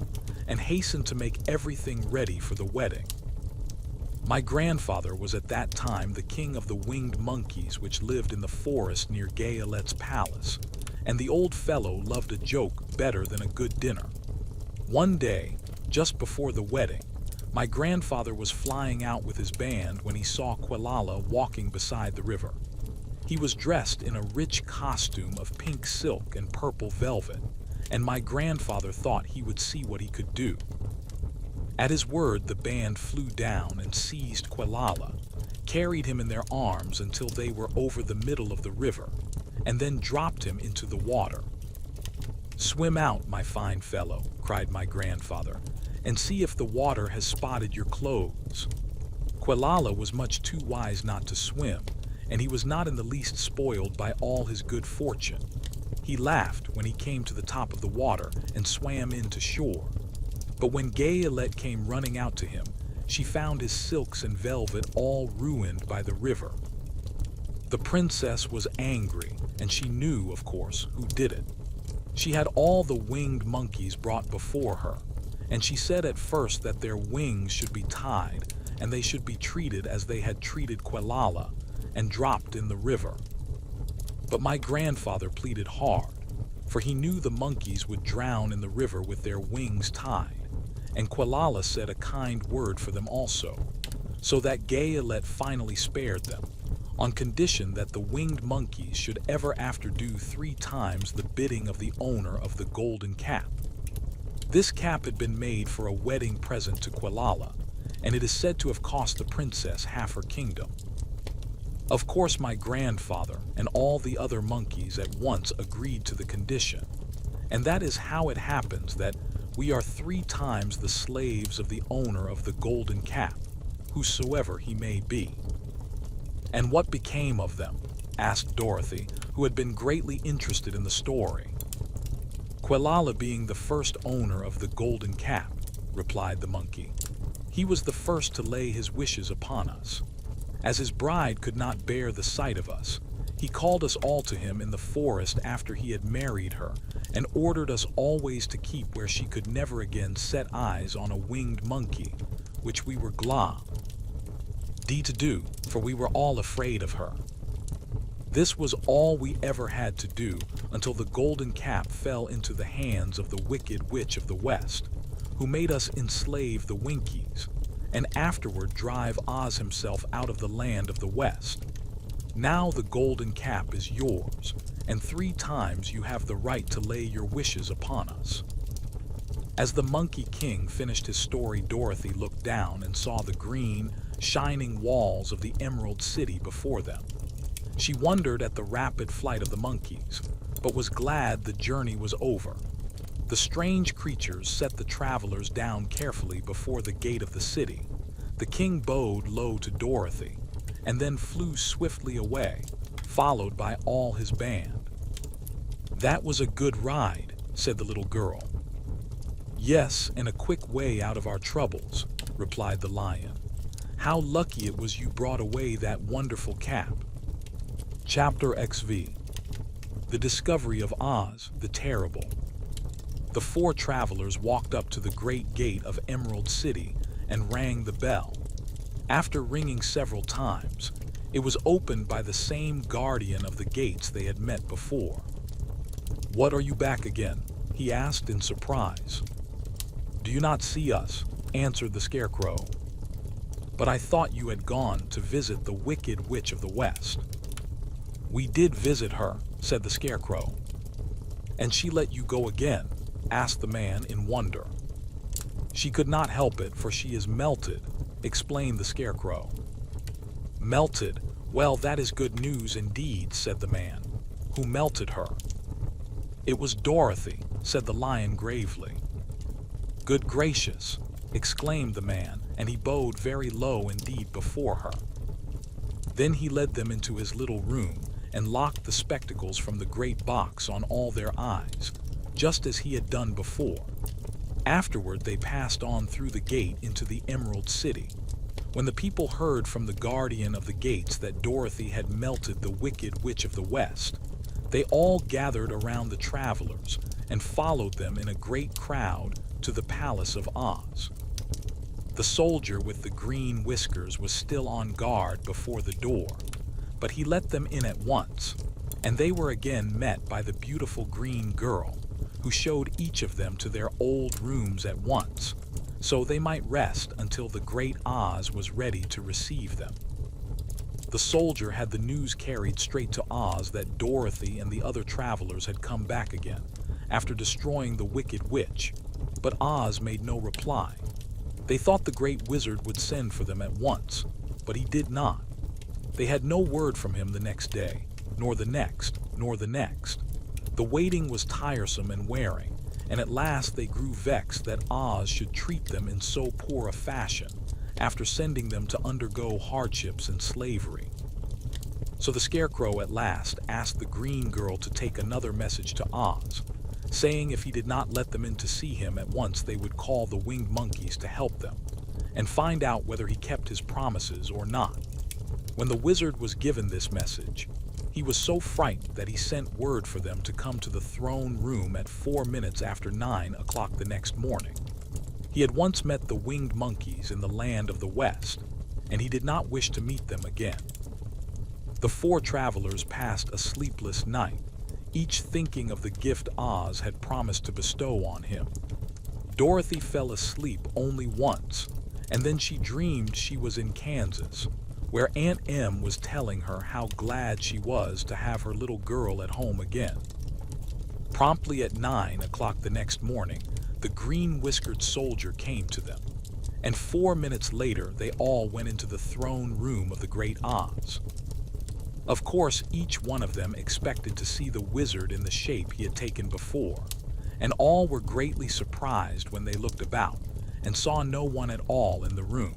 and hastened to make everything ready for the wedding. My grandfather was at that time the king of the winged monkeys which lived in the forest near Gayelette's palace, and the old fellow loved a joke better than a good dinner. One day, just before the wedding, my grandfather was flying out with his band when he saw Quelala walking beside the river. He was dressed in a rich costume of pink silk and purple velvet, and my grandfather thought he would see what he could do. At his word, the band flew down and seized Quelala, carried him in their arms until they were over the middle of the river, and then dropped him into the water. "Swim out, my fine fellow," cried my grandfather, "and see if the water has spotted your clothes." Quelala was much too wise not to swim, and he was not in the least spoiled by all his good fortune. He laughed when he came to the top of the water and swam in to shore. But when Gayelette came running out to him, she found his silks and velvet all ruined by the river. The princess was angry, and she knew, of course, who did it. She had all the winged monkeys brought before her, and she said at first that their wings should be tied, and they should be treated as they had treated Quelala, and dropped in the river. But my grandfather pleaded hard, for he knew the monkeys would drown in the river with their wings tied, and Quelala said a kind word for them also, so that Gayalette finally spared them, on condition that the winged monkeys should ever after do 3 times the bidding of the owner of the golden cap. This cap had been made for a wedding present to Quelala, and it is said to have cost the princess half her kingdom. Of course, my grandfather and all the other monkeys at once agreed to the condition, and that is how it happens that we are 3 times the slaves of the owner of the golden cap, whosoever he may be. And what became of them? Asked Dorothy, who had been greatly interested in the story. Quelala being the first owner of the golden cap, replied the monkey. He was the first to lay his wishes upon us. As his bride could not bear the sight of us, he called us all to him in the forest after he had married her, and ordered us always to keep where she could never again set eyes on a winged monkey, which we were glad to do, for we were all afraid of her. This was all we ever had to do until the golden cap fell into the hands of the wicked witch of the West, who made us enslave the Winkies, and afterward drive Oz himself out of the land of the West. Now the golden cap is yours, and 3 times you have the right to lay your wishes upon us. As the Monkey King finished his story, Dorothy looked down and saw the green, shining walls of the Emerald City before them. She wondered at the rapid flight of the monkeys, but was glad the journey was over. The strange creatures set the travelers down carefully before the gate of the city. The king bowed low to Dorothy, and then flew swiftly away, followed by all his band. "That was a good ride," said the little girl. "Yes, and a quick way out of our troubles," replied the lion. "How lucky it was you brought away that wonderful cap." Chapter XV. The Discovery of Oz the Terrible. The 4 travelers walked up to the great gate of Emerald City and rang the bell. After ringing several times, it was opened by the same guardian of the gates they had met before. "What, are you back again?" he asked in surprise. "Do you not see us?" answered the Scarecrow. "But I thought you had gone to visit the Wicked Witch of the West." "We did visit her," said the Scarecrow. "And she let you go again?" asked the man in wonder. "She could not help it, for she is melted," explained the Scarecrow. "Melted? Well, that is good news indeed," said the man. "Who melted her?" "It was Dorothy," said the lion gravely. "Good gracious!" exclaimed the man, and he bowed very low indeed before her. Then he led them into his little room and locked the spectacles from the great box on all their eyes, just as he had done before. Afterward they passed on through the gate into the Emerald City. When the people heard from the guardian of the gates that Dorothy had melted the Wicked Witch of the West, they all gathered around the travelers and followed them in a great crowd to the Palace of Oz. The soldier with the green whiskers was still on guard before the door, but he let them in at once, and they were again met by the beautiful green girl, who showed each of them to their old rooms at once, so they might rest until the great Oz was ready to receive them. The soldier had the news carried straight to Oz that Dorothy and the other travelers had come back again, after destroying the Wicked Witch, but Oz made no reply. They thought the great wizard would send for them at once, but he did not. They had no word from him the next day, nor the next, nor the next. The waiting was tiresome and wearing, and at last they grew vexed that Oz should treat them in so poor a fashion, after sending them to undergo hardships and slavery. So the Scarecrow at last asked the green girl to take another message to Oz, saying if he did not let them in to see him at once they would call the winged monkeys to help them, and find out whether he kept his promises or not. When the wizard was given this message, he was so frightened that he sent word for them to come to the throne room at 4 minutes after 9 o'clock the next morning. He had once met the winged monkeys in the land of the West, and he did not wish to meet them again. The 4 travelers passed a sleepless night, each thinking of the gift Oz had promised to bestow on him. Dorothy fell asleep only once, and then she dreamed she was in Kansas, where Aunt Em was telling her how glad she was to have her little girl at home again. Promptly at 9 o'clock the next morning, the green-whiskered soldier came to them, and 4 minutes later they all went into the throne room of the great Oz. Of course, each one of them expected to see the wizard in the shape he had taken before, and all were greatly surprised when they looked about and saw no one at all in the room.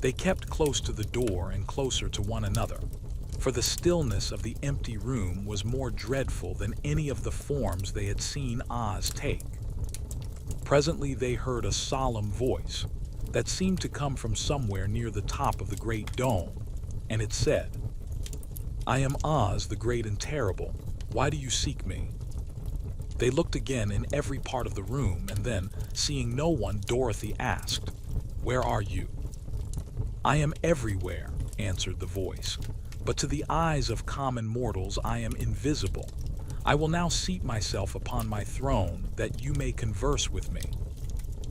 They kept close to the door and closer to one another, for the stillness of the empty room was more dreadful than any of the forms they had seen Oz take. Presently they heard a solemn voice that seemed to come from somewhere near the top of the great dome, and it said, "I am Oz, the great and terrible. Why do you seek me?" They looked again in every part of the room, and then, seeing no one, Dorothy asked, "Where are you?" "I am everywhere," answered the voice, "but to the eyes of common mortals I am invisible. I will now seat myself upon my throne, that you may converse with me."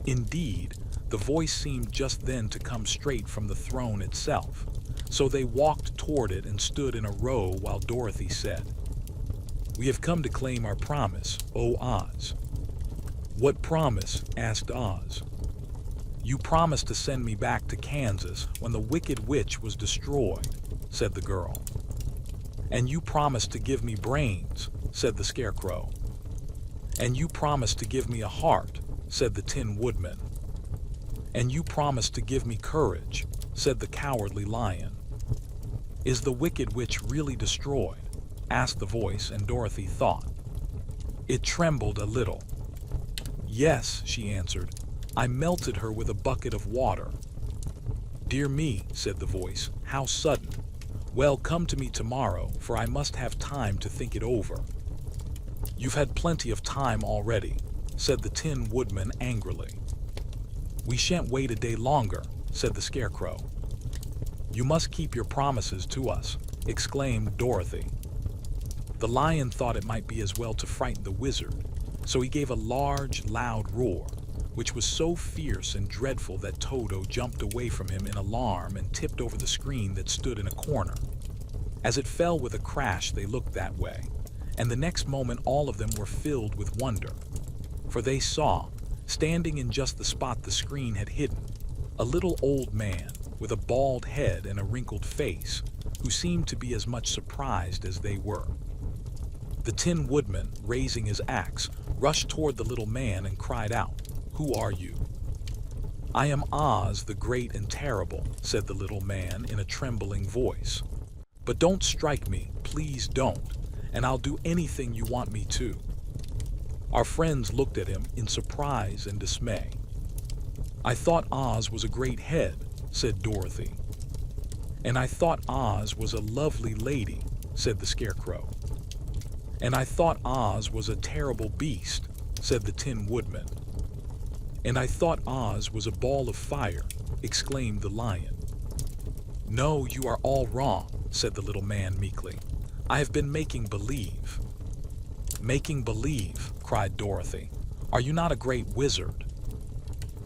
Indeed, the voice seemed just then to come straight from the throne itself, so they walked toward it and stood in a row while Dorothy said, "We have come to claim our promise, O Oz." "What promise?" asked Oz. "You promised to send me back to Kansas when the Wicked Witch was destroyed," said the girl. "And you promised to give me brains," said the Scarecrow. "And you promised to give me a heart," said the Tin Woodman. "And you promised to give me courage," said the Cowardly Lion. "Is the Wicked Witch really destroyed?" asked the voice, and Dorothy thought. It trembled a little. "Yes," she answered. "I melted her with a bucket of water." "Dear me," said the voice, "how sudden. Well, come to me tomorrow, for I must have time to think it over." "You've had plenty of time already," said the Tin Woodman angrily. "We shan't wait a day longer," said the Scarecrow. "You must keep your promises to us," exclaimed Dorothy. The lion thought it might be as well to frighten the wizard, so he gave a large, loud roar, which was so fierce and dreadful that Toto jumped away from him in alarm and tipped over the screen that stood in a corner. As it fell with a crash, they looked that way, and the next moment all of them were filled with wonder, for they saw, standing in just the spot the screen had hidden, a little old man with a bald head and a wrinkled face, who seemed to be as much surprised as they were. The Tin Woodman, raising his axe, rushed toward the little man and cried out, "Who are you?" "I am Oz, the great and terrible," said the little man in a trembling voice. "But don't strike me, please don't, and I'll do anything you want me to." Our friends looked at him in surprise and dismay. "I thought Oz was a great head," said Dorothy. "And I thought Oz was a lovely lady," said the Scarecrow. "And I thought Oz was a terrible beast," said the Tin Woodman. "And I thought Oz was a ball of fire," exclaimed the lion. "No, you are all wrong," said the little man meekly. "I have been making believe." "Making believe?" cried Dorothy. "Are you not a great wizard?"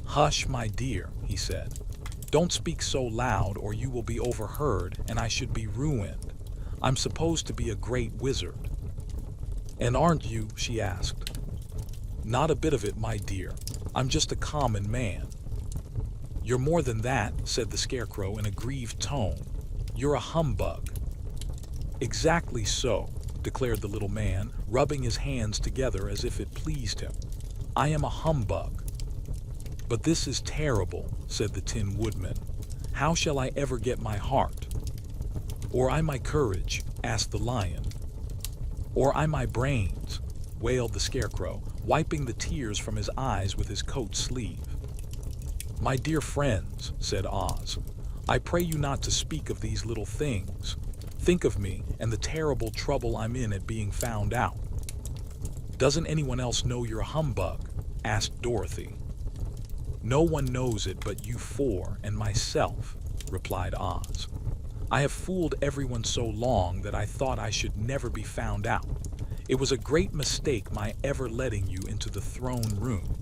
"Hush, my dear," he said. "Don't speak so loud or you will be overheard and I should be ruined. I'm supposed to be a great wizard." "And aren't you?" she asked. "Not a bit of it, my dear. I'm just a common man." "You're more than that," said the Scarecrow in a grieved tone. "You're a humbug." "Exactly so," declared the little man, rubbing his hands together as if it pleased him. "I am a humbug." "But this is terrible," said the Tin Woodman. "How shall I ever get my heart?" "Or I my courage?" asked the lion. "Or I my brains?" wailed the Scarecrow, wiping the tears from his eyes with his coat sleeve. "My dear friends," said Oz, I pray you not to speak of these little things. Think of me and the terrible trouble I'm in at being found out." "Doesn't anyone else know you're a humbug?" asked Dorothy. "No one knows it but you four and myself," replied Oz. "I have fooled everyone so long that I thought I should never be found out. It was a great mistake my ever letting you into the throne room.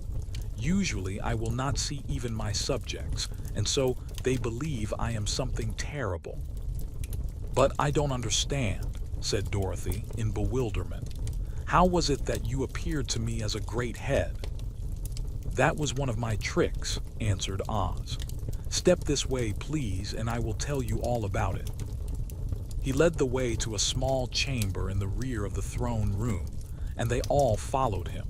Usually I will not see even my subjects, and so they believe I am something terrible." "But I don't understand," said Dorothy in bewilderment. "How was it that you appeared to me as a great head?" "That was one of my tricks," answered Oz. "Step this way, please, and I will tell you all about it." He led the way to a small chamber in the rear of the throne room, and they all followed him.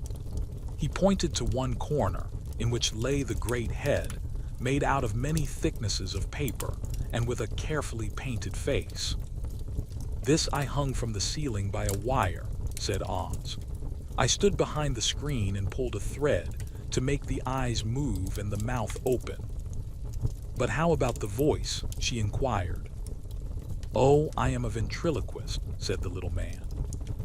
He pointed to one corner, in which lay the great head, made out of many thicknesses of paper, and with a carefully painted face. "This I hung from the ceiling by a wire," said Oz. "I stood behind the screen and pulled a thread to make the eyes move and the mouth open." "But how about the voice?" she inquired. "Oh, I am a ventriloquist," said the little man.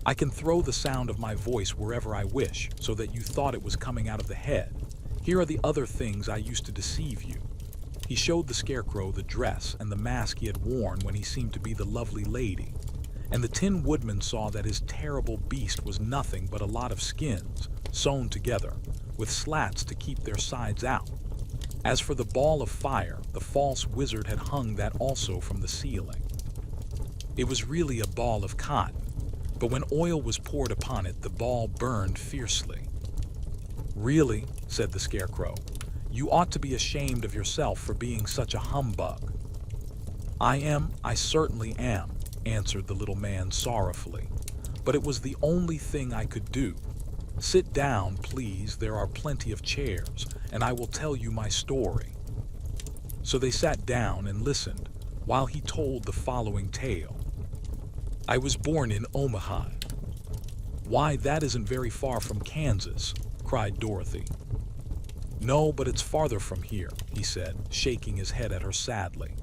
"I can throw the sound of my voice wherever I wish, so that you thought it was coming out of the head. Here are the other things I used to deceive you." He showed the Scarecrow the dress and the mask he had worn when he seemed to be the lovely lady, and the Tin Woodman saw that his terrible beast was nothing but a lot of skins, sewn together, with slats to keep their sides out. As for the ball of fire, the false wizard had hung that also from the ceiling. It was really a ball of cotton, but when oil was poured upon it, the ball burned fiercely. "Really," said the Scarecrow, "you ought to be ashamed of yourself for being such a humbug." I certainly am," answered the little man sorrowfully, "but it was the only thing I could do. Sit down, please, there are plenty of chairs, and I will tell you my story." So they sat down and listened while he told the following tale. "I was born in Omaha." "Why, that isn't very far from Kansas," cried Dorothy. "No, but it's farther from here," he said, shaking his head at her sadly.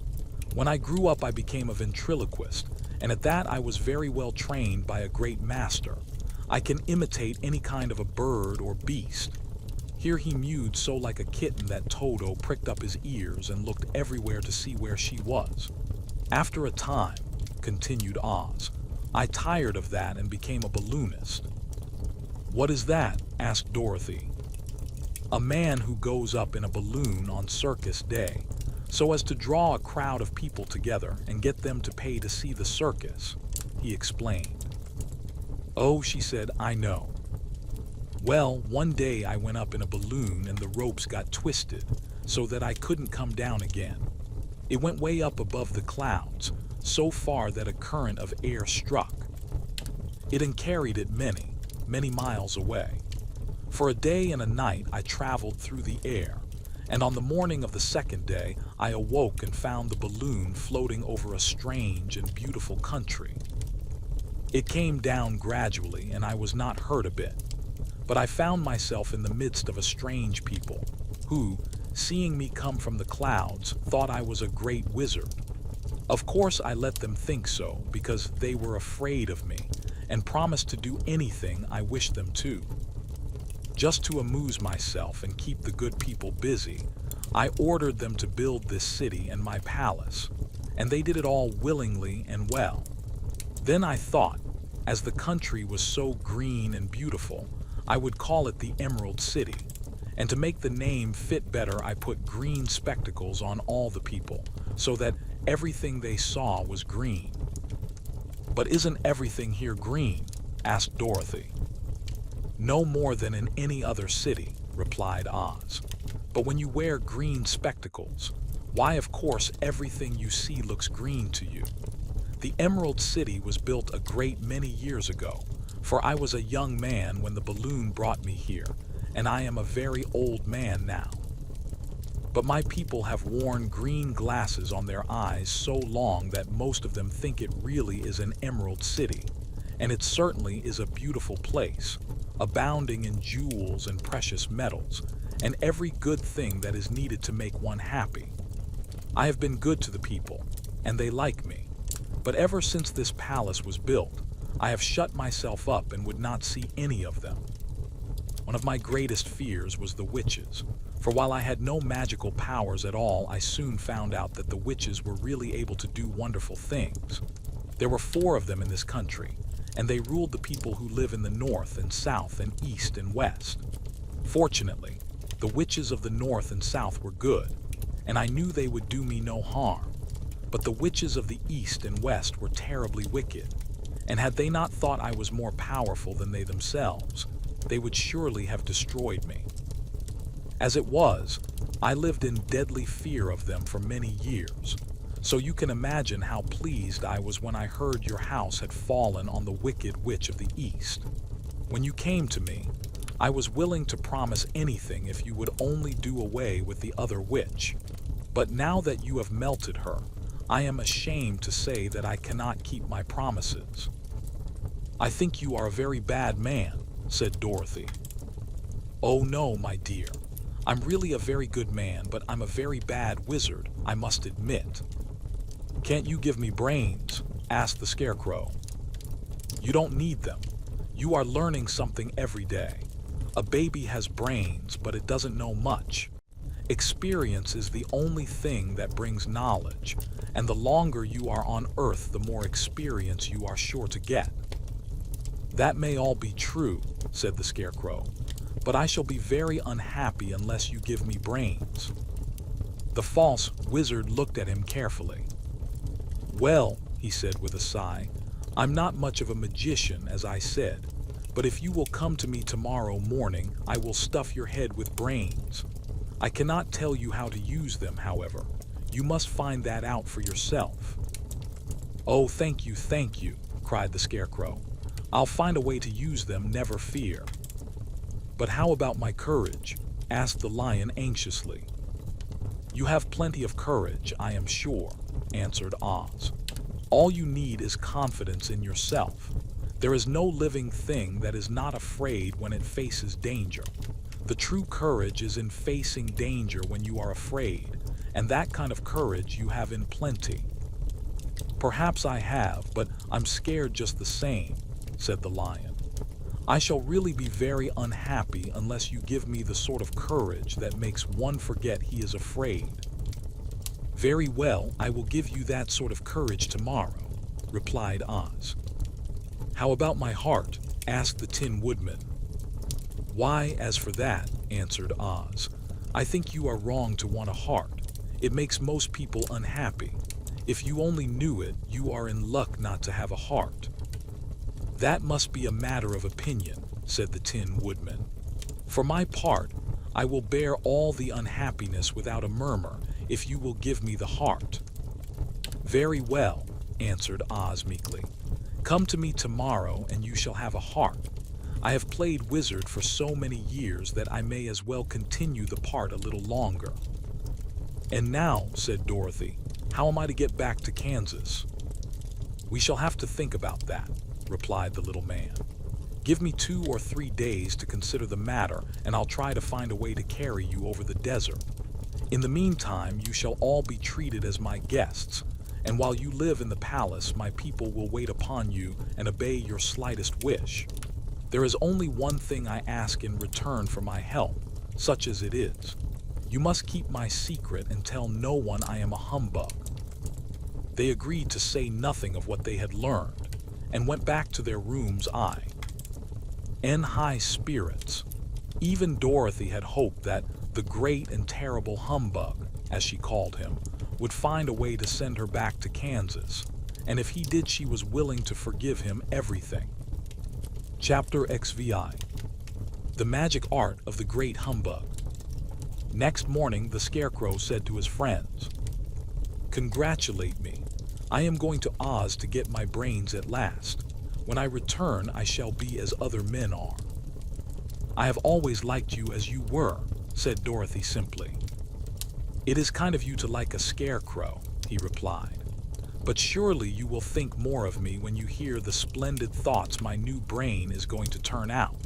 "When I grew up I became a ventriloquist, and at that I was very well trained by a great master. I can imitate any kind of a bird or beast." Here he mewed so like a kitten that Toto pricked up his ears and looked everywhere to see where she was. "After a time," continued Oz, "I tired of that and became a balloonist." "What is that?" asked Dorothy. "A man who goes up in a balloon on circus day, so as to draw a crowd of people together and get them to pay to see the circus," he explained. "Oh," she said, "I know. Well, one day I went up in a balloon and the ropes got twisted so that I couldn't come down again. It went way up above the clouds, so far that a current of air struck. It and carried it many, many miles away. For a day and a night I traveled through the air, and on the morning of the second day I awoke and found the balloon floating over a strange and beautiful country. It came down gradually and I was not hurt a bit, but I found myself in the midst of a strange people who, seeing me come from the clouds, thought I was a great wizard. Of course I let them think so because they were afraid of me and promised to do anything I wished them to. Just to amuse myself and keep the good people busy, I ordered them to build this city and my palace, and they did it all willingly and well. Then I thought, as the country was so green and beautiful, I would call it the Emerald City, and to make the name fit better I put green spectacles on all the people, so that everything they saw was green." "But isn't everything here green?" asked Dorothy. "No more than in any other city," replied Oz. "But when you wear green spectacles, why of course everything you see looks green to you. The Emerald City was built a great many years ago, for I was a young man when the balloon brought me here, and I am a very old man now. But my people have worn green glasses on their eyes so long that most of them think it really is an Emerald City, and it certainly is a beautiful place, abounding in jewels and precious metals, and every good thing that is needed to make one happy. I have been good to the people, and they like me. But ever since this palace was built, I have shut myself up and would not see any of them. One of my greatest fears was the witches, for while I had no magical powers at all, I soon found out that the witches were really able to do wonderful things. There were 4 of them in this country, and they ruled the people who live in the north and south and east and west. Fortunately, the witches of the north and south were good, and I knew they would do me no harm. But the witches of the east and west were terribly wicked, and had they not thought I was more powerful than they themselves, they would surely have destroyed me. As it was, I lived in deadly fear of them for many years, so you can imagine how pleased I was when I heard your house had fallen on the wicked witch of the east. When you came to me, I was willing to promise anything if you would only do away with the other witch. But now that you have melted her, I am ashamed to say that I cannot keep my promises. I think you are a very bad man, said Dorothy. Oh no, my dear. I'm really a very good man, but I'm a very bad wizard, I must admit. Can't you give me brains? Asked the Scarecrow. You don't need them. You are learning something every day. A baby has brains, but it doesn't know much. Experience is the only thing that brings knowledge, and the longer you are on Earth, the more experience you are sure to get. That may all be true, said the Scarecrow, but I shall be very unhappy unless you give me brains. The false wizard looked at him carefully. Well, he said with a sigh, I'm not much of a magician, as I said, but if you will come to me tomorrow morning, I will stuff your head with brains. I cannot tell you how to use them, however. You must find that out for yourself. Oh, thank you, cried the Scarecrow. I'll find a way to use them, never fear. But how about my courage? Asked the Lion anxiously. You have plenty of courage, I am sure, answered Oz. All you need is confidence in yourself. There is no living thing that is not afraid when it faces danger. The true courage is in facing danger when you are afraid, and that kind of courage you have in plenty. Perhaps I have, but I'm scared just the same, said the Lion. I shall really be very unhappy unless you give me the sort of courage that makes one forget he is afraid. Very well, I will give you that sort of courage tomorrow, replied Oz. How about my heart? Asked the Tin Woodman. Why, as for that, answered Oz, I think you are wrong to want a heart. It makes most people unhappy. If you only knew it, you are in luck not to have a heart. That must be a matter of opinion, said the Tin Woodman. For my part, I will bear all the unhappiness without a murmur if you will give me the heart. Very well, answered Oz meekly. Come to me tomorrow and you shall have a heart. I have played wizard for so many years that I may as well continue the part a little longer. And now, said Dorothy, how am I to get back to Kansas? We shall have to think about that, replied the little man. Give me 2 or 3 days to consider the matter, and I'll try to find a way to carry you over the desert. In the meantime, you shall all be treated as my guests, and while you live in the palace, my people will wait upon you and obey your slightest wish. There is only one thing I ask in return for my help, such as it is. You must keep my secret and tell no one I am a humbug. They agreed to say nothing of what they had learned, and went back to their rooms in high spirits. Even Dorothy had hoped that the great and terrible humbug, as she called him, would find a way to send her back to Kansas, and if he did, she was willing to forgive him everything. Chapter XVI. The Magic Art of the Great Humbug. Next morning, the Scarecrow said to his friends, Congratulate me. I am going to Oz to get my brains at last. When I return, I shall be as other men are. I have always liked you as you were, said Dorothy simply. It is kind of you to like a scarecrow, he replied. But surely you will think more of me when you hear the splendid thoughts my new brain is going to turn out.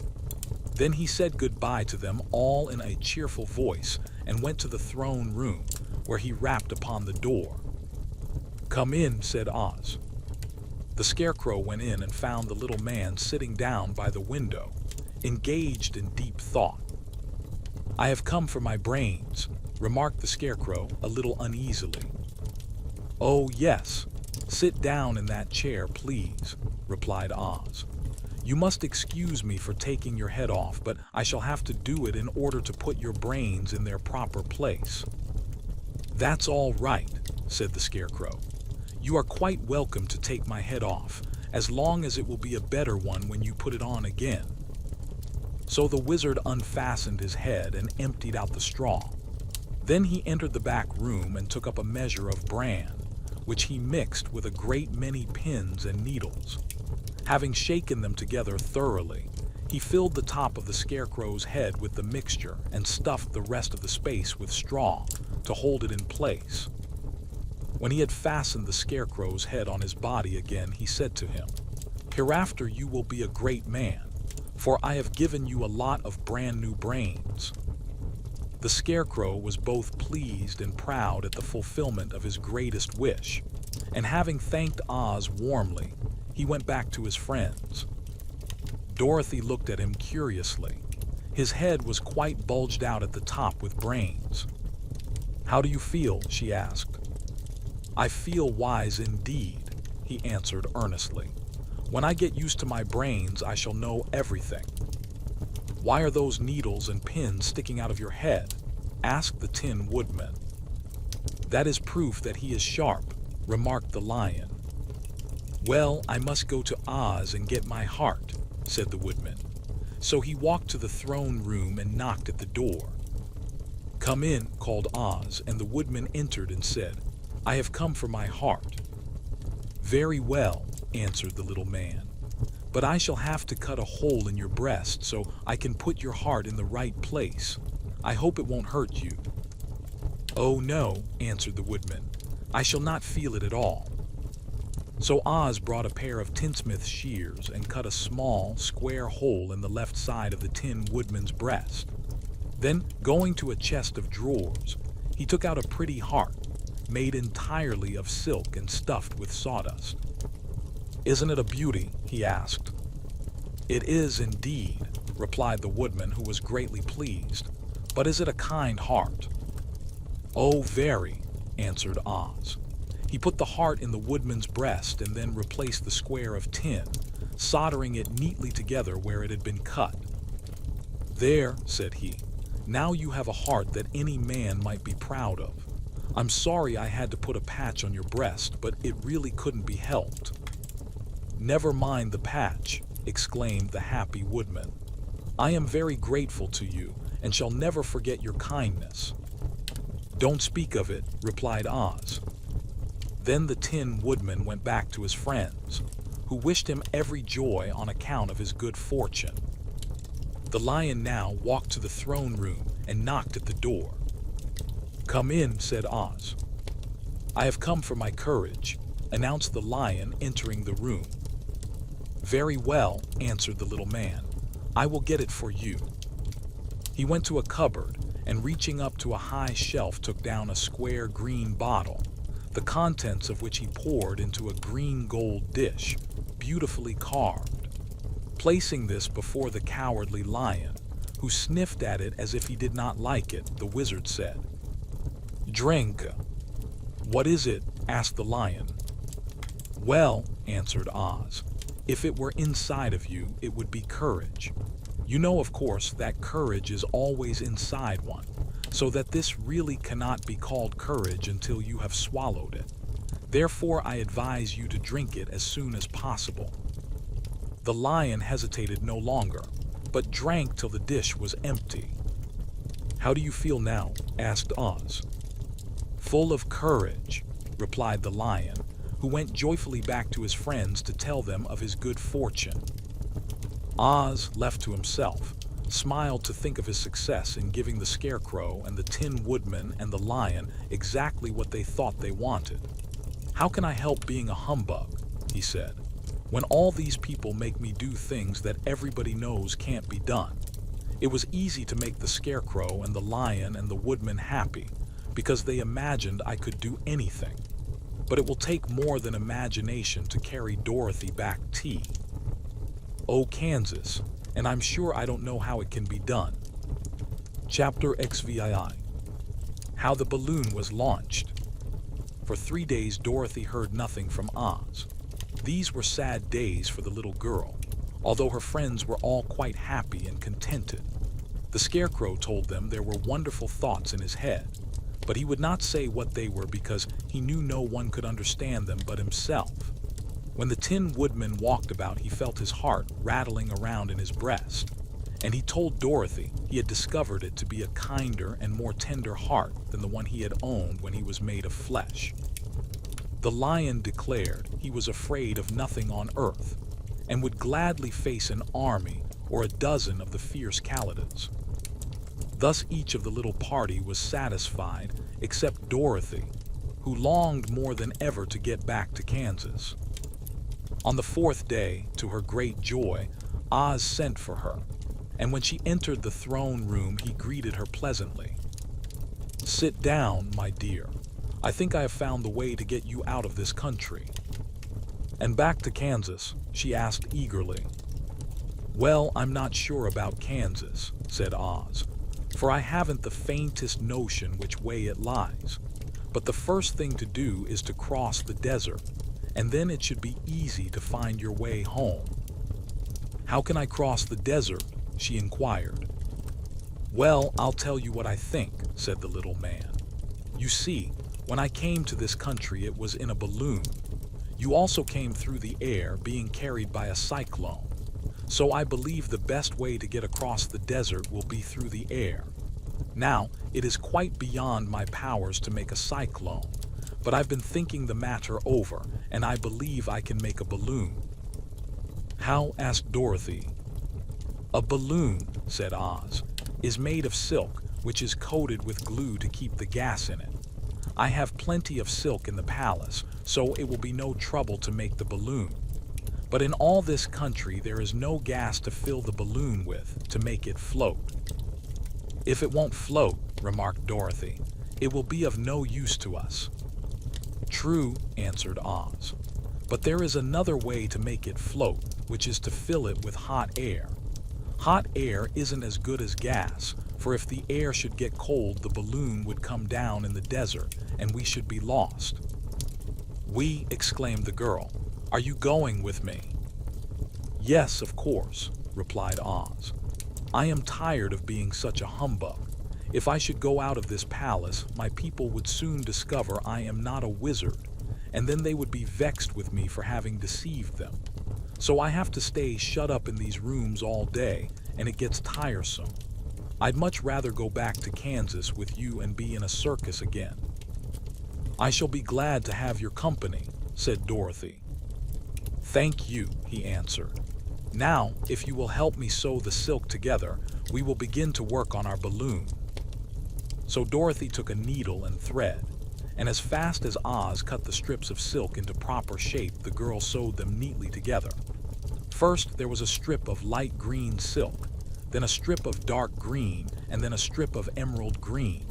Then he said goodbye to them all in a cheerful voice and went to the throne room, where he rapped upon the door. "Come in," said Oz. The Scarecrow went in and found the little man sitting down by the window, engaged in deep thought. "I have come for my brains," remarked the Scarecrow a little uneasily. "Oh, yes. Sit down in that chair, please," replied Oz. "You must excuse me for taking your head off, but I shall have to do it in order to put your brains in their proper place." "That's all right," said the Scarecrow. "You are quite welcome to take my head off, as long as it will be a better one when you put it on again." So the wizard unfastened his head and emptied out the straw. Then he entered the back room and took up a measure of bran, which he mixed with a great many pins and needles. Having shaken them together thoroughly, he filled the top of the Scarecrow's head with the mixture and stuffed the rest of the space with straw to hold it in place. When he had fastened the Scarecrow's head on his body again, he said to him, "Hereafter you will be a great man, for I have given you a lot of brand new brains." The Scarecrow was both pleased and proud at the fulfillment of his greatest wish, and having thanked Oz warmly, he went back to his friends. Dorothy looked at him curiously. His head was quite bulged out at the top with brains. "How do you feel?" she asked. "I feel wise indeed," he answered earnestly. "When I get used to my brains, I shall know everything." "Why are those needles and pins sticking out of your head?" asked the Tin Woodman. "That is proof that he is sharp," remarked the Lion. "Well, I must go to Oz and get my heart," said the Woodman. So he walked to the throne room and knocked at the door. "Come in," called Oz, and the Woodman entered and said, "I have come for my heart." "Very well," answered the little man, "but I shall have to cut a hole in your breast so I can put your heart in the right place. I hope it won't hurt you." "Oh no," answered the Woodman, "I shall not feel it at all." So Oz brought a pair of tinsmith's shears and cut a small, square hole in the left side of the Tin Woodman's breast. Then, going to a chest of drawers, he took out a pretty heart, made entirely of silk and stuffed with sawdust. "Isn't it a beauty?" he asked. "It is indeed," replied the Woodman, who was greatly pleased. "But is it a kind heart?" "Oh, very," answered Oz. He put the heart in the Woodman's breast and then replaced the square of tin, soldering it neatly together where it had been cut. "There," said he, "now you have a heart that any man might be proud of. I'm sorry I had to put a patch on your breast, but it really couldn't be helped." "Never mind the patch," exclaimed the happy Woodman. "I am very grateful to you and shall never forget your kindness." "Don't speak of it," replied Oz. Then the Tin Woodman went back to his friends, who wished him every joy on account of his good fortune. The Lion now walked to the throne room and knocked at the door. "Come in," said Oz. "I have come for my courage," announced the Lion, entering the room. "Very well," answered the little man. "I will get it for you." He went to a cupboard and, reaching up to a high shelf, took down a square green bottle, the contents of which he poured into a green gold dish, beautifully carved. Placing this before the cowardly Lion, who sniffed at it as if he did not like it, the wizard said, "Drink." "What is it?" asked the Lion. "Well," answered Oz, "if it were inside of you, it would be courage. You know, of course, that courage is always inside one, so that this really cannot be called courage until you have swallowed it. Therefore, I advise you to drink it as soon as possible." The Lion hesitated no longer, but drank till the dish was empty. "How do you feel now?" asked Oz. "Full of courage," replied the Lion, who went joyfully back to his friends to tell them of his good fortune. Oz, left to himself, smiled to think of his success in giving the Scarecrow and the Tin Woodman and the Lion exactly what they thought they wanted. "How can I help being a humbug," he said, "when all these people make me do things that everybody knows can't be done? It was easy to make the Scarecrow and the Lion and the Woodman happy, because they imagined I could do anything. But it will take more than imagination to carry Dorothy back tea. Oh, Kansas, and I'm sure I don't know how it can be done. Chapter XVI. How the balloon was launched. For 3 days Dorothy heard nothing from Oz. These were sad days for the little girl, although her friends were all quite happy and contented. The Scarecrow told them there were wonderful thoughts in his head, but he would not say what they were because he knew no one could understand them but himself. When the Tin Woodman walked about, he felt his heart rattling around in his breast, and he told Dorothy he had discovered it to be a kinder and more tender heart than the one he had owned when he was made of flesh. The Lion declared he was afraid of nothing on earth, and would gladly face an army or a dozen of the fierce Kalidahs. Thus each of the little party was satisfied except Dorothy, who longed more than ever to get back to Kansas. On the 4th day, to her great joy, Oz sent for her, and when she entered the throne room he greeted her pleasantly. "Sit down, my dear. I think I have found the way to get you out of this country." "And back to Kansas?" she asked eagerly. "Well, I'm not sure about Kansas," said Oz, "for I haven't the faintest notion which way it lies. But the first thing to do is to cross the desert, and then it should be easy to find your way home." "How can I cross the desert?" she inquired. "Well, I'll tell you what I think," said the little man. "You see, when I came to this country it was in a balloon. You also came through the air, being carried by a cyclone. So I believe the best way to get across the desert will be through the air. Now, it is quite beyond my powers to make a cyclone, but I've been thinking the matter over, and I believe I can make a balloon." "How?" asked Dorothy. "A balloon," said Oz, "is made of silk, which is coated with glue to keep the gas in it. I have plenty of silk in the palace, so it will be no trouble to make the balloon. But in all this country there is no gas to fill the balloon with to make it float." "If it won't float," remarked Dorothy, "it will be of no use to us." "True," answered Oz, "but there is another way to make it float, which is to fill it with hot air. Hot air isn't as good as gas, for if the air should get cold the balloon would come down in the desert and we should be lost." "We," exclaimed the girl. "Are you going with me?" "Yes, of course," replied Oz. "I am tired of being such a humbug. If I should go out of this palace, my people would soon discover I am not a wizard, and then they would be vexed with me for having deceived them. So I have to stay shut up in these rooms all day, and it gets tiresome. I'd much rather go back to Kansas with you and be in a circus again." "I shall be glad to have your company," said Dorothy. "Thank you," he answered. "Now, if you will help me sew the silk together, we will begin to work on our balloon." So Dorothy took a needle and thread, and as fast as Oz cut the strips of silk into proper shape, the girl sewed them neatly together. First, there was a strip of light green silk, then a strip of dark green, and then a strip of emerald green.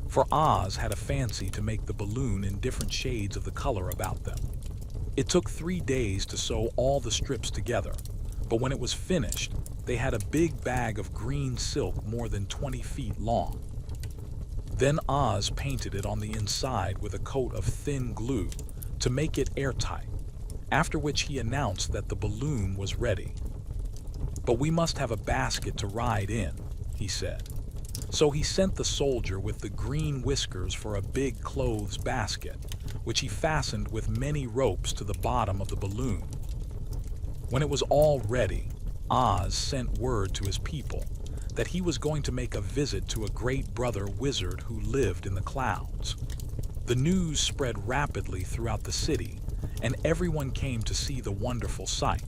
For Oz had a fancy to make the balloon in different shades of the color about them. It took 3 days to sew all the strips together, but when it was finished, they had a big bag of green silk more than 20 feet long. Then Oz painted it on the inside with a coat of thin glue to make it airtight, after which he announced that the balloon was ready. "But we must have a basket to ride in," he said. So he sent the soldier with the green whiskers for a big clothes basket, which he fastened with many ropes to the bottom of the balloon. When it was all ready, Oz sent word to his people that he was going to make a visit to a great brother wizard who lived in the clouds. The news spread rapidly throughout the city, and everyone came to see the wonderful sight.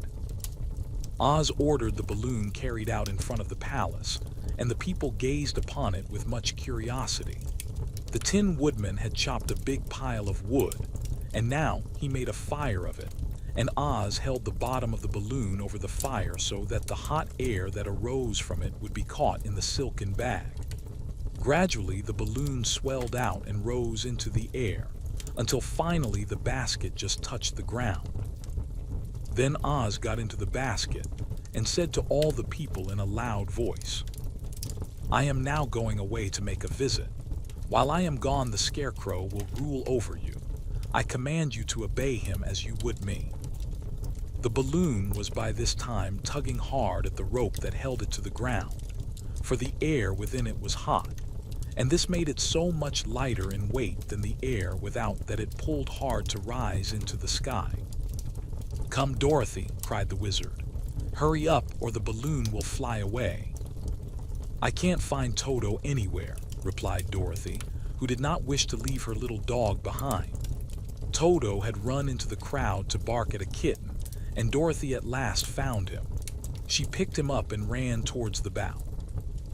Oz ordered the balloon carried out in front of the palace, and the people gazed upon it with much curiosity. The Tin Woodman had chopped a big pile of wood, and now he made a fire of it, and Oz held the bottom of the balloon over the fire so that the hot air that arose from it would be caught in the silken bag. Gradually, the balloon swelled out and rose into the air, until finally the basket just touched the ground. Then Oz got into the basket and said to all the people in a loud voice, "I am now going away to make a visit. While I am gone, the Scarecrow will rule over you. I command you to obey him as you would me." The balloon was by this time tugging hard at the rope that held it to the ground, for the air within it was hot, and this made it so much lighter in weight than the air without that it pulled hard to rise into the sky. "Come, Dorothy," cried the wizard. "Hurry up or the balloon will fly away." "I can't find Toto anywhere," replied Dorothy, who did not wish to leave her little dog behind. Toto had run into the crowd to bark at a kitten, and Dorothy at last found him. She picked him up and ran towards the bow.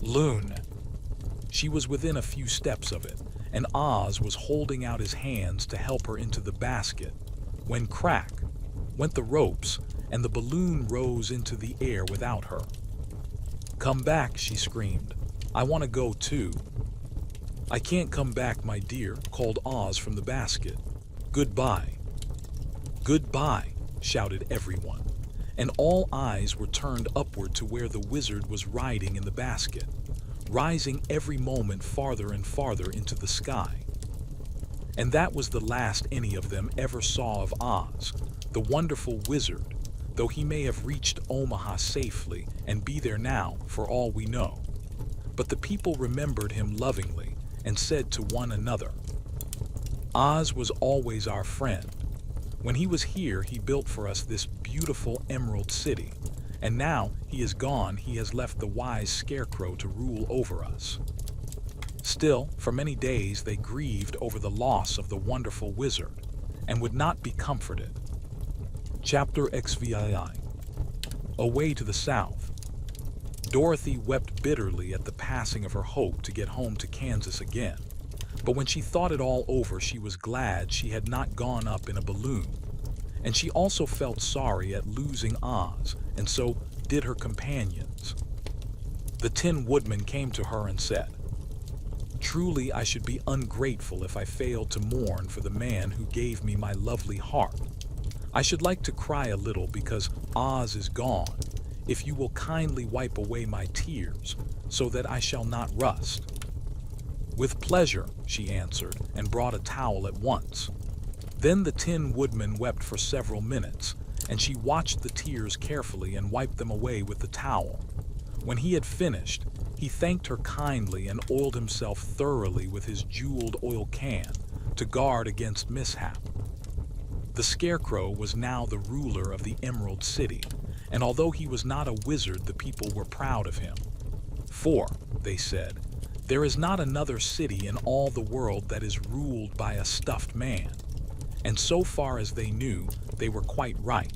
"Loon!" She was within a few steps of it, and Oz was holding out his hands to help her into the basket, when crack went the ropes, and the balloon rose into the air without her. "Come back," she screamed. "I want to go too." "I can't come back, my dear," called Oz from the basket. "Goodbye." "Goodbye," shouted everyone, and all eyes were turned upward to where the wizard was riding in the basket, rising every moment farther and farther into the sky. And that was the last any of them ever saw of Oz, the wonderful wizard, though he may have reached Omaha safely and be there now for all we know. But the people remembered him lovingly and said to one another, "Oz was always our friend. When he was here, he built for us this beautiful Emerald City, and now he is gone, he has left the wise Scarecrow to rule over us." Still, for many days they grieved over the loss of the wonderful wizard, and would not be comforted. Chapter XVI. Away to the south. Dorothy wept bitterly at the passing of her hope to get home to Kansas again, but when she thought it all over, she was glad she had not gone up in a balloon, and she also felt sorry at losing Oz, and so did her companions. The Tin Woodman came to her and said, "Truly I should be ungrateful if I failed to mourn for the man who gave me my lovely harp. I should like to cry a little because Oz is gone, if you will kindly wipe away my tears, so that I shall not rust." "With pleasure," she answered, and brought a towel at once. Then the Tin Woodman wept for several minutes, and she watched the tears carefully and wiped them away with the towel. When he had finished, he thanked her kindly and oiled himself thoroughly with his jeweled oil can to guard against mishap. The Scarecrow was now the ruler of the Emerald City, and although he was not a wizard, the people were proud of him. "For," they said, "there is not another city in all the world that is ruled by a stuffed man." And so far as they knew, they were quite right.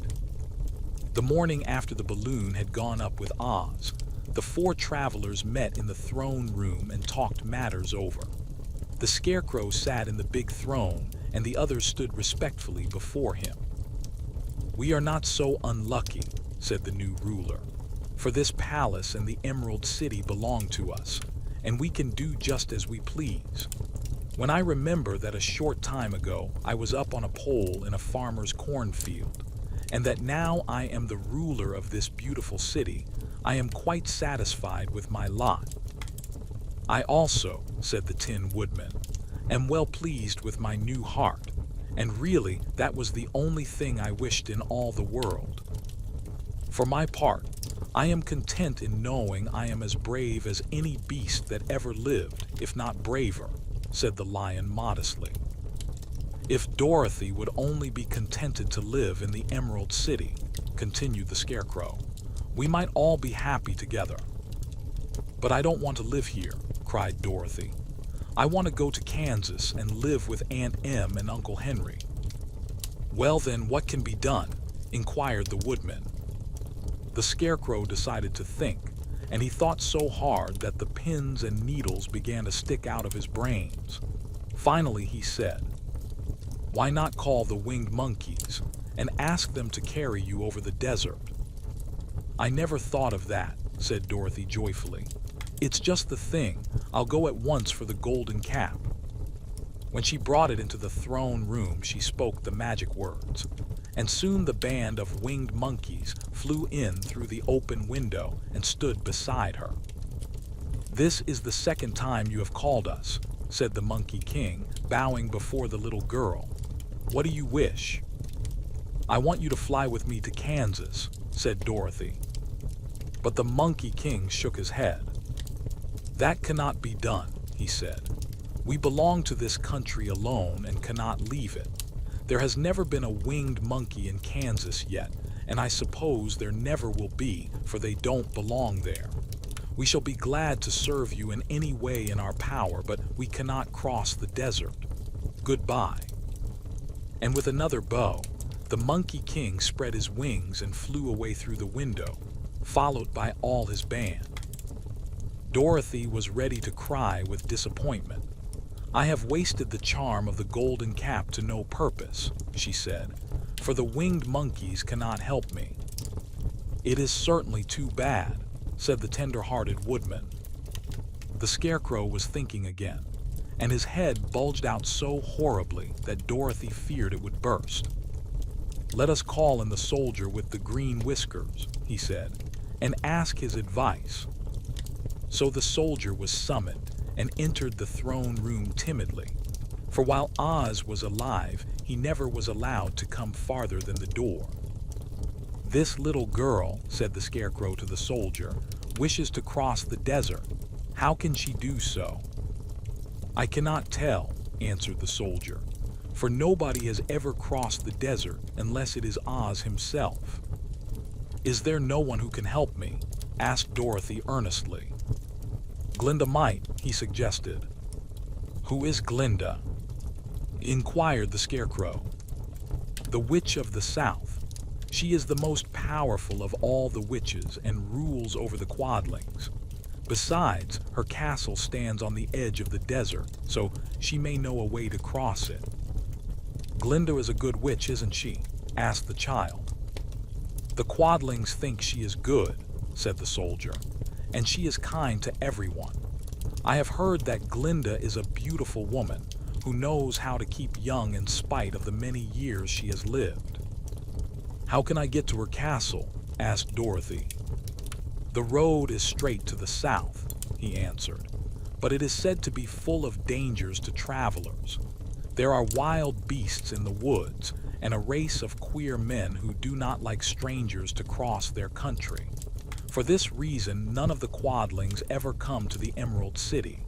The morning after the balloon had gone up with Oz, the four travelers met in the throne room and talked matters over. The Scarecrow sat in the big throne, and the others stood respectfully before him. "We are not so unlucky," said the new ruler, "for this palace and the Emerald City belong to us, and we can do just as we please. When I remember that a short time ago I was up on a pole in a farmer's cornfield, and that now I am the ruler of this beautiful city, I am quite satisfied with my lot." "I also," said the Tin Woodman, "am well pleased with my new heart, and really that was the only thing I wished in all the world. For my part, I am content in knowing I am as brave as any beast that ever lived, if not braver," said the lion modestly. "If Dorothy would only be contented to live in the Emerald City," continued the Scarecrow, "we might all be happy together." "But I don't want to live here," cried Dorothy. "I want to go to Kansas and live with Aunt Em and Uncle Henry." "Well then, what can be done?" inquired the Woodman. The Scarecrow decided to think, and he thought so hard that the pins and needles began to stick out of his brains. Finally he said, "Why not call the winged monkeys and ask them to carry you over the desert?" "I never thought of that," said Dorothy joyfully. "It's just the thing. I'll go at once for the golden cap." When she brought it into the throne room, she spoke the magic words, and soon the band of winged monkeys flew in through the open window and stood beside her. "This is the second time you have called us," said the Monkey King, bowing before the little girl. "What do you wish?" "I want you to fly with me to Kansas," said Dorothy. But the Monkey King shook his head. "That cannot be done," he said. "We belong to this country alone and cannot leave it. There has never been a winged monkey in Kansas yet, and I suppose there never will be, for they don't belong there. We shall be glad to serve you in any way in our power, but we cannot cross the desert. Goodbye." And with another bow, the Monkey King spread his wings and flew away through the window, followed by all his band. Dorothy was ready to cry with disappointment. "I have wasted the charm of the golden cap to no purpose," she said, "for the winged monkeys cannot help me." "It is certainly too bad," said the tender-hearted woodman. The Scarecrow was thinking again, and his head bulged out so horribly that Dorothy feared it would burst. "Let us call in the soldier with the green whiskers," he said, "and ask his advice." So the soldier was summoned and entered the throne room timidly, for while Oz was alive, he never was allowed to come farther than the door. "This little girl," said the Scarecrow to the soldier, "wishes to cross the desert. How can she do so?" "I cannot tell," answered the soldier, "for nobody has ever crossed the desert unless it is Oz himself." "Is there no one who can help me?" asked Dorothy earnestly. "Glinda might," he suggested. "Who is Glinda?" inquired the Scarecrow. "The Witch of the South. She is the most powerful of all the witches and rules over the Quadlings. Besides, her castle stands on the edge of the desert, so she may know a way to cross it." "Glinda is a good witch, isn't she?" asked the child. "The Quadlings think she is good," said the soldier, "and she is kind to everyone. I have heard that Glinda is a beautiful woman who knows how to keep young in spite of the many years she has lived." "How can I get to her castle?" asked Dorothy. "The road is straight to the south," he answered, "but it is said to be full of dangers to travelers. There are wild beasts in the woods and a race of queer men who do not like strangers to cross their country. For this reason, none of the Quadlings ever come to the Emerald City."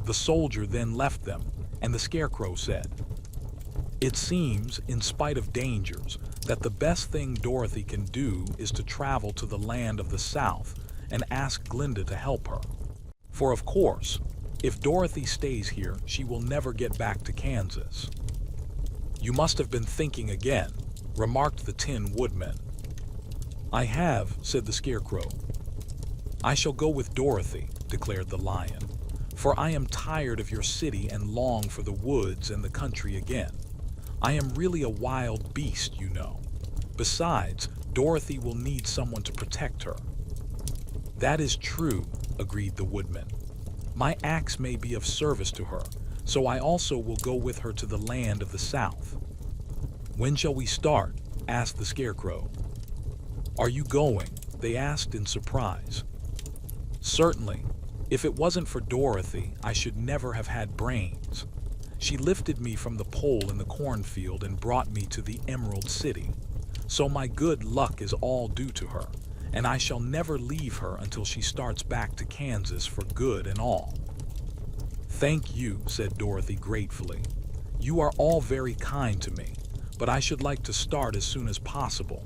The soldier then left them, and the Scarecrow said, "It seems, in spite of dangers, that the best thing Dorothy can do is to travel to the land of the South and ask Glinda to help her. For of course, if Dorothy stays here, she will never get back to Kansas." "You must have been thinking again," remarked the Tin Woodman. "I have," said the Scarecrow. "I shall go with Dorothy," declared the Lion, "for I am tired of your city and long for the woods and the country again. I am really a wild beast, you know. Besides, Dorothy will need someone to protect her." "That is true," agreed the Woodman. "My axe may be of service to her, so I also will go with her to the land of the South." "When shall we start?" asked the Scarecrow. "Are you going?" they asked in surprise. "Certainly. If it wasn't for Dorothy, I should never have had brains. She lifted me from the pole in the cornfield and brought me to the Emerald City. So my good luck is all due to her, and I shall never leave her until she starts back to Kansas for good and all." "Thank you," said Dorothy gratefully. "You are all very kind to me, but I should like to start as soon as possible."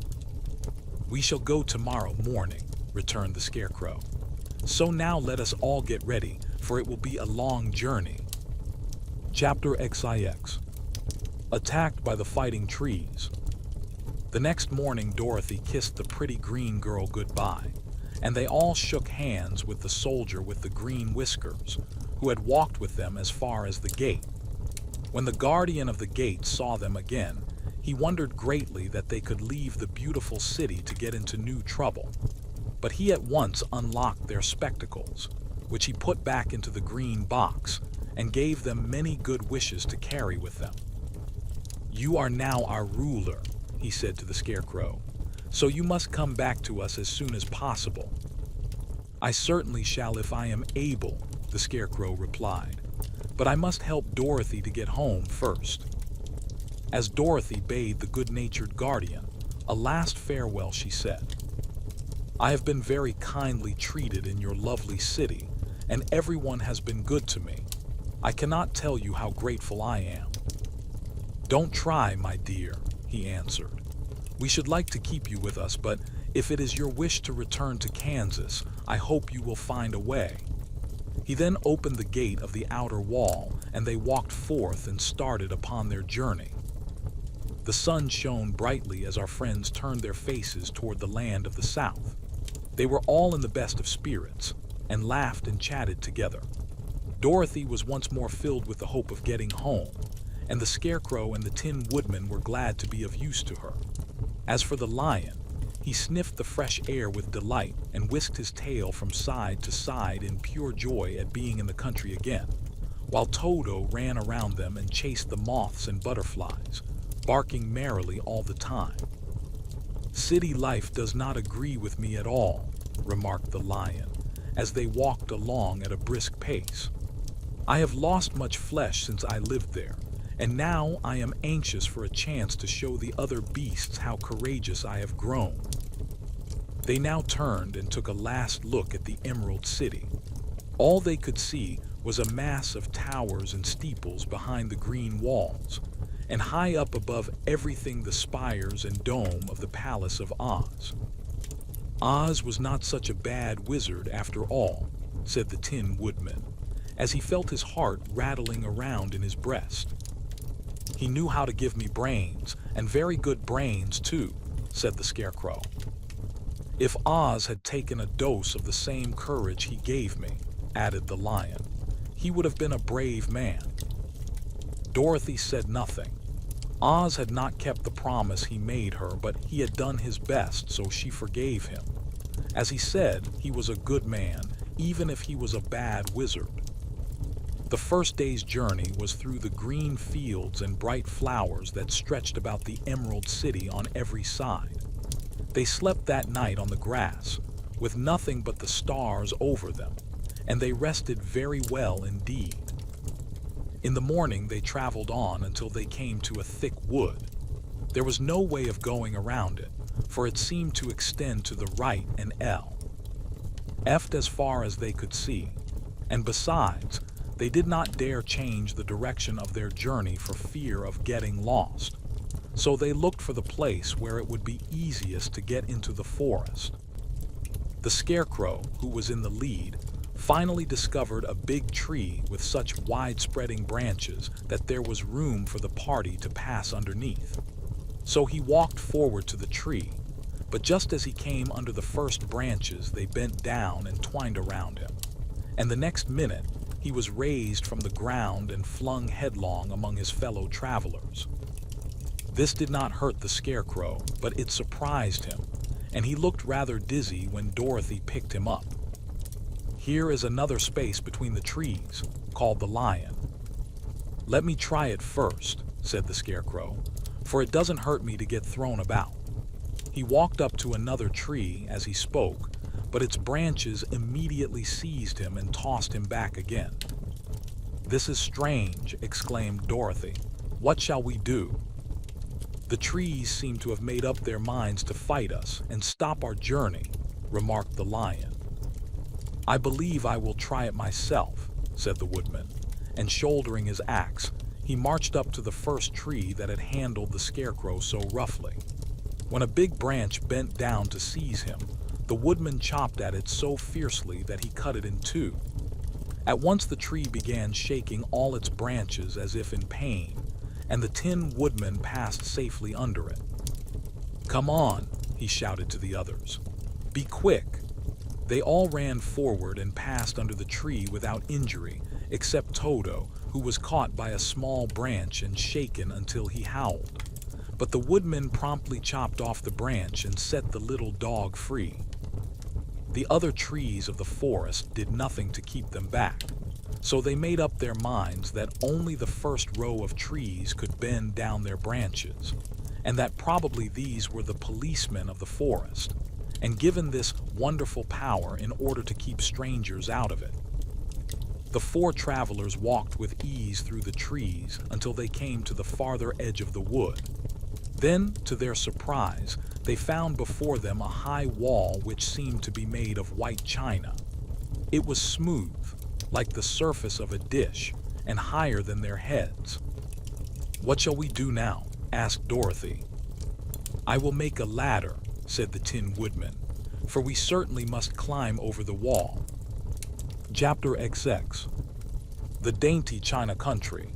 "We shall go tomorrow morning," returned the Scarecrow. "So now let us all get ready, for it will be a long journey." Chapter XIX. Attacked by the Fighting Trees. The next morning, Dorothy kissed the pretty green girl goodbye, and they all shook hands with the soldier with the green whiskers, who had walked with them as far as the gate. When the guardian of the gate saw them again, he wondered greatly that they could leave the beautiful city to get into new trouble. but he at once unlocked their spectacles, which he put back into the green box and gave them many good wishes to carry with them. "You are now our ruler," he said to the Scarecrow, "so you must come back to us as soon as possible." "I certainly shall if I am able," the Scarecrow replied, "but I must help Dorothy to get home first." As Dorothy bade the good-natured guardian a last farewell, she said, "I have been very kindly treated in your lovely city, and everyone has been good to me. I cannot tell you how grateful I am." "Don't try, my dear," he answered. "We should like to keep you with us, but if it is your wish to return to Kansas, I hope you will find a way." He then opened the gate of the outer wall, and they walked forth and started upon their journey. The sun shone brightly as our friends turned their faces toward the land of the South. They were all in the best of spirits, and laughed and chatted together. Dorothy was once more filled with the hope of getting home, and the Scarecrow and the Tin Woodman were glad to be of use to her. As for the lion, he sniffed the fresh air with delight and whisked his tail from side to side in pure joy at being in the country again, while Toto ran around them and chased the moths and butterflies, barking merrily all the time. "City life does not agree with me at all," remarked the lion, as they walked along at a brisk pace. "I have lost much flesh since I lived there, and now I am anxious for a chance to show the other beasts how courageous I have grown." They now turned and took a last look at the Emerald City. All they could see was a mass of towers and steeples behind the green walls, and high up above everything the spires and dome of the Palace of Oz. "Oz was not such a bad wizard after all," said the Tin Woodman, as he felt his heart rattling around in his breast. "He knew how to give me brains, and very good brains too," said the Scarecrow. "If Oz had taken a dose of the same courage he gave me," added the lion, "he would have been a brave man." Dorothy said nothing. Oz had not kept the promise he made her, but he had done his best, so she forgave him. As he said, he was a good man, even if he was a bad wizard. The first day's journey was through the green fields and bright flowers that stretched about the Emerald City on every side. They slept that night on the grass, with nothing but the stars over them, and they rested very well indeed. In the morning they traveled on until they came to a thick wood. There was no way of going around it, for it seemed to extend to the right and left as far as they could see, and besides, they did not dare change the direction of their journey for fear of getting lost. So they looked for the place where it would be easiest to get into the forest. The Scarecrow, who was in the lead, finally discovered a big tree with such wide-spreading branches that there was room for the party to pass underneath. So he walked forward to the tree, but just as he came under the first branches, they bent down and twined around him, and the next minute he was raised from the ground and flung headlong among his fellow travelers. This did not hurt the Scarecrow, but it surprised him, and he looked rather dizzy when Dorothy picked him up. "Here is another space between the trees," called the lion. "Let me try it first," said the Scarecrow, "for it doesn't hurt me to get thrown about." He walked up to another tree as he spoke, but its branches immediately seized him and tossed him back again. "This is strange," exclaimed Dorothy. "What shall we do?" "The trees seem to have made up their minds to fight us and stop our journey," remarked the lion. "I believe I will try it myself," said the woodman, and shouldering his axe, he marched up to the first tree that had handled the Scarecrow so roughly. When a big branch bent down to seize him, the woodman chopped at it so fiercely that he cut it in two. At once the tree began shaking all its branches as if in pain, and the Tin Woodman passed safely under it. "Come on," he shouted to the others. "Be quick." They all ran forward and passed under the tree without injury, except Toto, who was caught by a small branch and shaken until he howled. But the woodman promptly chopped off the branch and set the little dog free. The other trees of the forest did nothing to keep them back, so they made up their minds that only the first row of trees could bend down their branches, and that probably these were the policemen of the forest, and given this wonderful power in order to keep strangers out of it. The four travelers walked with ease through the trees until they came to the farther edge of the wood. Then, to their surprise, they found before them a high wall which seemed to be made of white china. It was smooth, like the surface of a dish, and higher than their heads. "What shall we do now?" asked Dorothy. "I will make a ladder," said the Tin Woodman, "for we certainly must climb over the wall." Chapter XX. The Dainty China Country.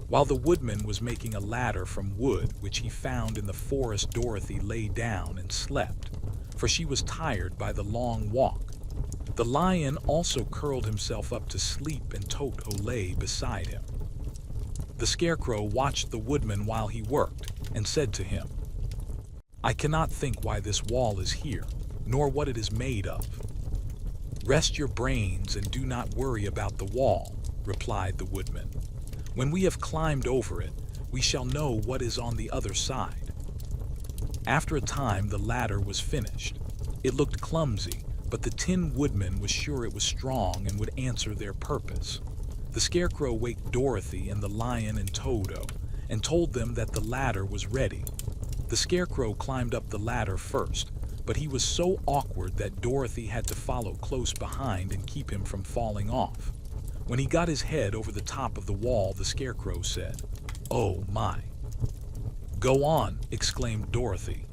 While the woodman was making a ladder from wood which he found in the forest, Dorothy lay down and slept, for she was tired by the long walk. The lion also curled himself up to sleep, and Toto lay beside him. The Scarecrow watched the woodman while he worked, and said to him, "I cannot think why this wall is here, nor what it is made of." "Rest your brains and do not worry about the wall," replied the woodman. "When we have climbed over it, we shall know what is on the other side." After a time, the ladder was finished. It looked clumsy, but the Tin Woodman was sure it was strong and would answer their purpose. The Scarecrow waked Dorothy and the lion and Toto, and told them that the ladder was ready. The Scarecrow climbed up the ladder first, but he was so awkward that Dorothy had to follow close behind and keep him from falling off. When he got his head over the top of the wall, the Scarecrow said, "Oh my!" "Go on," exclaimed Dorothy.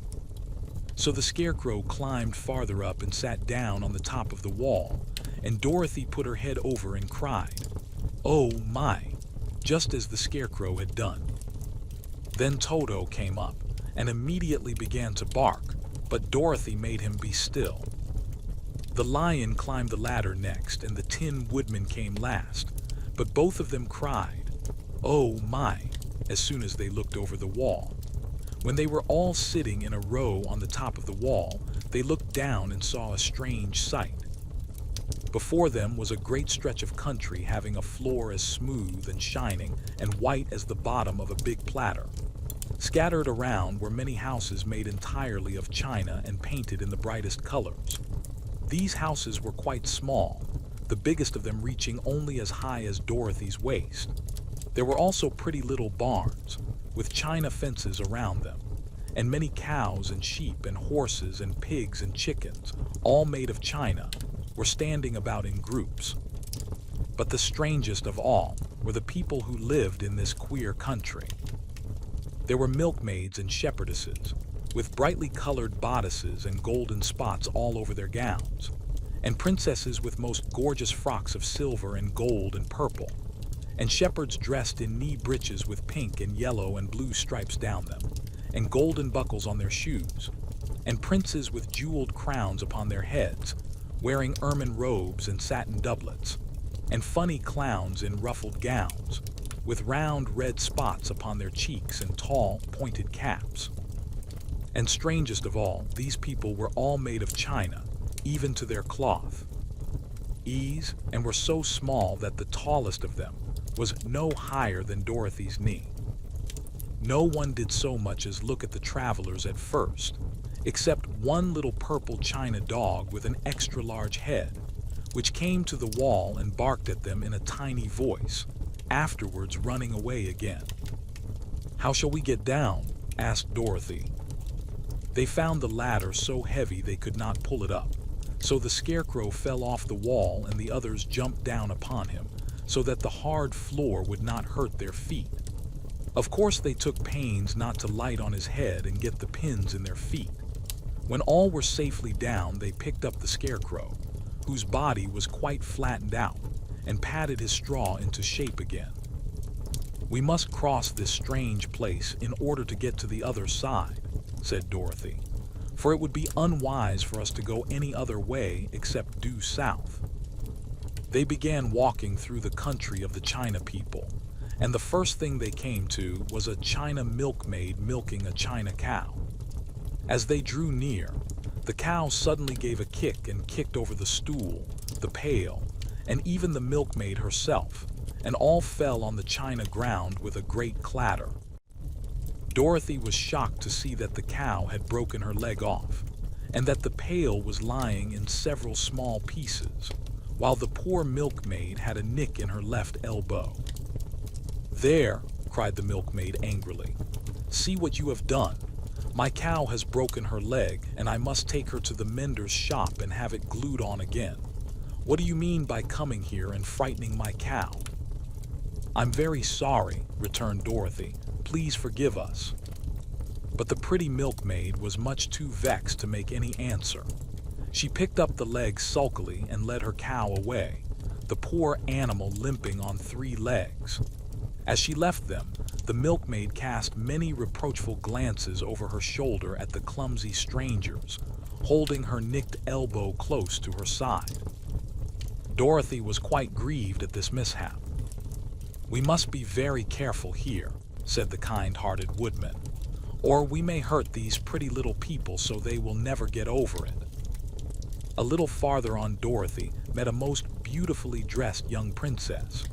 So the Scarecrow climbed farther up and sat down on the top of the wall, and Dorothy put her head over and cried, "Oh my!" just as the Scarecrow had done. Then Toto came up and immediately began to bark, but Dorothy made him be still. The lion climbed the ladder next, and the Tin Woodman came last, but both of them cried, "Oh my!" as soon as they looked over the wall. When they were all sitting in a row on the top of the wall, they looked down and saw a strange sight. Before them was a great stretch of country having a floor as smooth and shining and white as the bottom of a big platter. Scattered around were many houses made entirely of china and painted in the brightest colors. These houses were quite small, the biggest of them reaching only as high as Dorothy's waist. There were also pretty little barns, with china fences around them, and many cows and sheep and horses and pigs and chickens, all made of china, were standing about in groups. But the strangest of all were the people who lived in this queer country. There were milkmaids and shepherdesses, with brightly colored bodices and golden spots all over their gowns, and princesses with most gorgeous frocks of silver and gold and purple, and shepherds dressed in knee breeches with pink and yellow and blue stripes down them, and golden buckles on their shoes, and princes with jeweled crowns upon their heads, wearing ermine robes and satin doublets, and funny clowns in ruffled gowns, with round red spots upon their cheeks and tall, pointed caps. And strangest of all, these people were all made of china, even to their cloth. And were so small that the tallest of them was no higher than Dorothy's knee. No one did so much as look at the travelers at first, except one little purple china dog with an extra large head, which came to the wall and barked at them in a tiny voice, afterwards running away again. "How shall we get down?" asked Dorothy. They found the ladder so heavy they could not pull it up, so the Scarecrow fell off the wall and the others jumped down upon him, so that the hard floor would not hurt their feet. Of course they took pains not to light on his head and get the pins in their feet. When all were safely down, they picked up the Scarecrow, whose body was quite flattened out, and patted his straw into shape again. "We must cross this strange place in order to get to the other side," said Dorothy, "for it would be unwise for us to go any other way except due south." They began walking through the country of the China people, and the first thing they came to was a China milkmaid milking a China cow. As they drew near, The cow suddenly gave a kick and kicked over the stool, the pail, and even the milkmaid herself, and all fell on the china ground with a great clatter. Dorothy was shocked to see that the cow had broken her leg off, and that the pail was lying in several small pieces, while the poor milkmaid had a nick in her left elbow. "There!" cried the milkmaid angrily. "See what you have done! My cow has broken her leg, and I must take her to the mender's shop and have it glued on again. What do you mean by coming here and frightening my cow?" "I'm very sorry," returned Dorothy. "Please forgive us." But the pretty milkmaid was much too vexed to make any answer. She picked up the leg sulkily and led her cow away, the poor animal limping on 3 legs. As she left them, the milkmaid cast many reproachful glances over her shoulder at the clumsy strangers, holding her nicked elbow close to her side. Dorothy was quite grieved at this mishap. "We must be very careful here," said the kind-hearted woodman, "or we may hurt these pretty little people so they will never get over it." A little farther on, Dorothy met a most beautifully dressed young princess,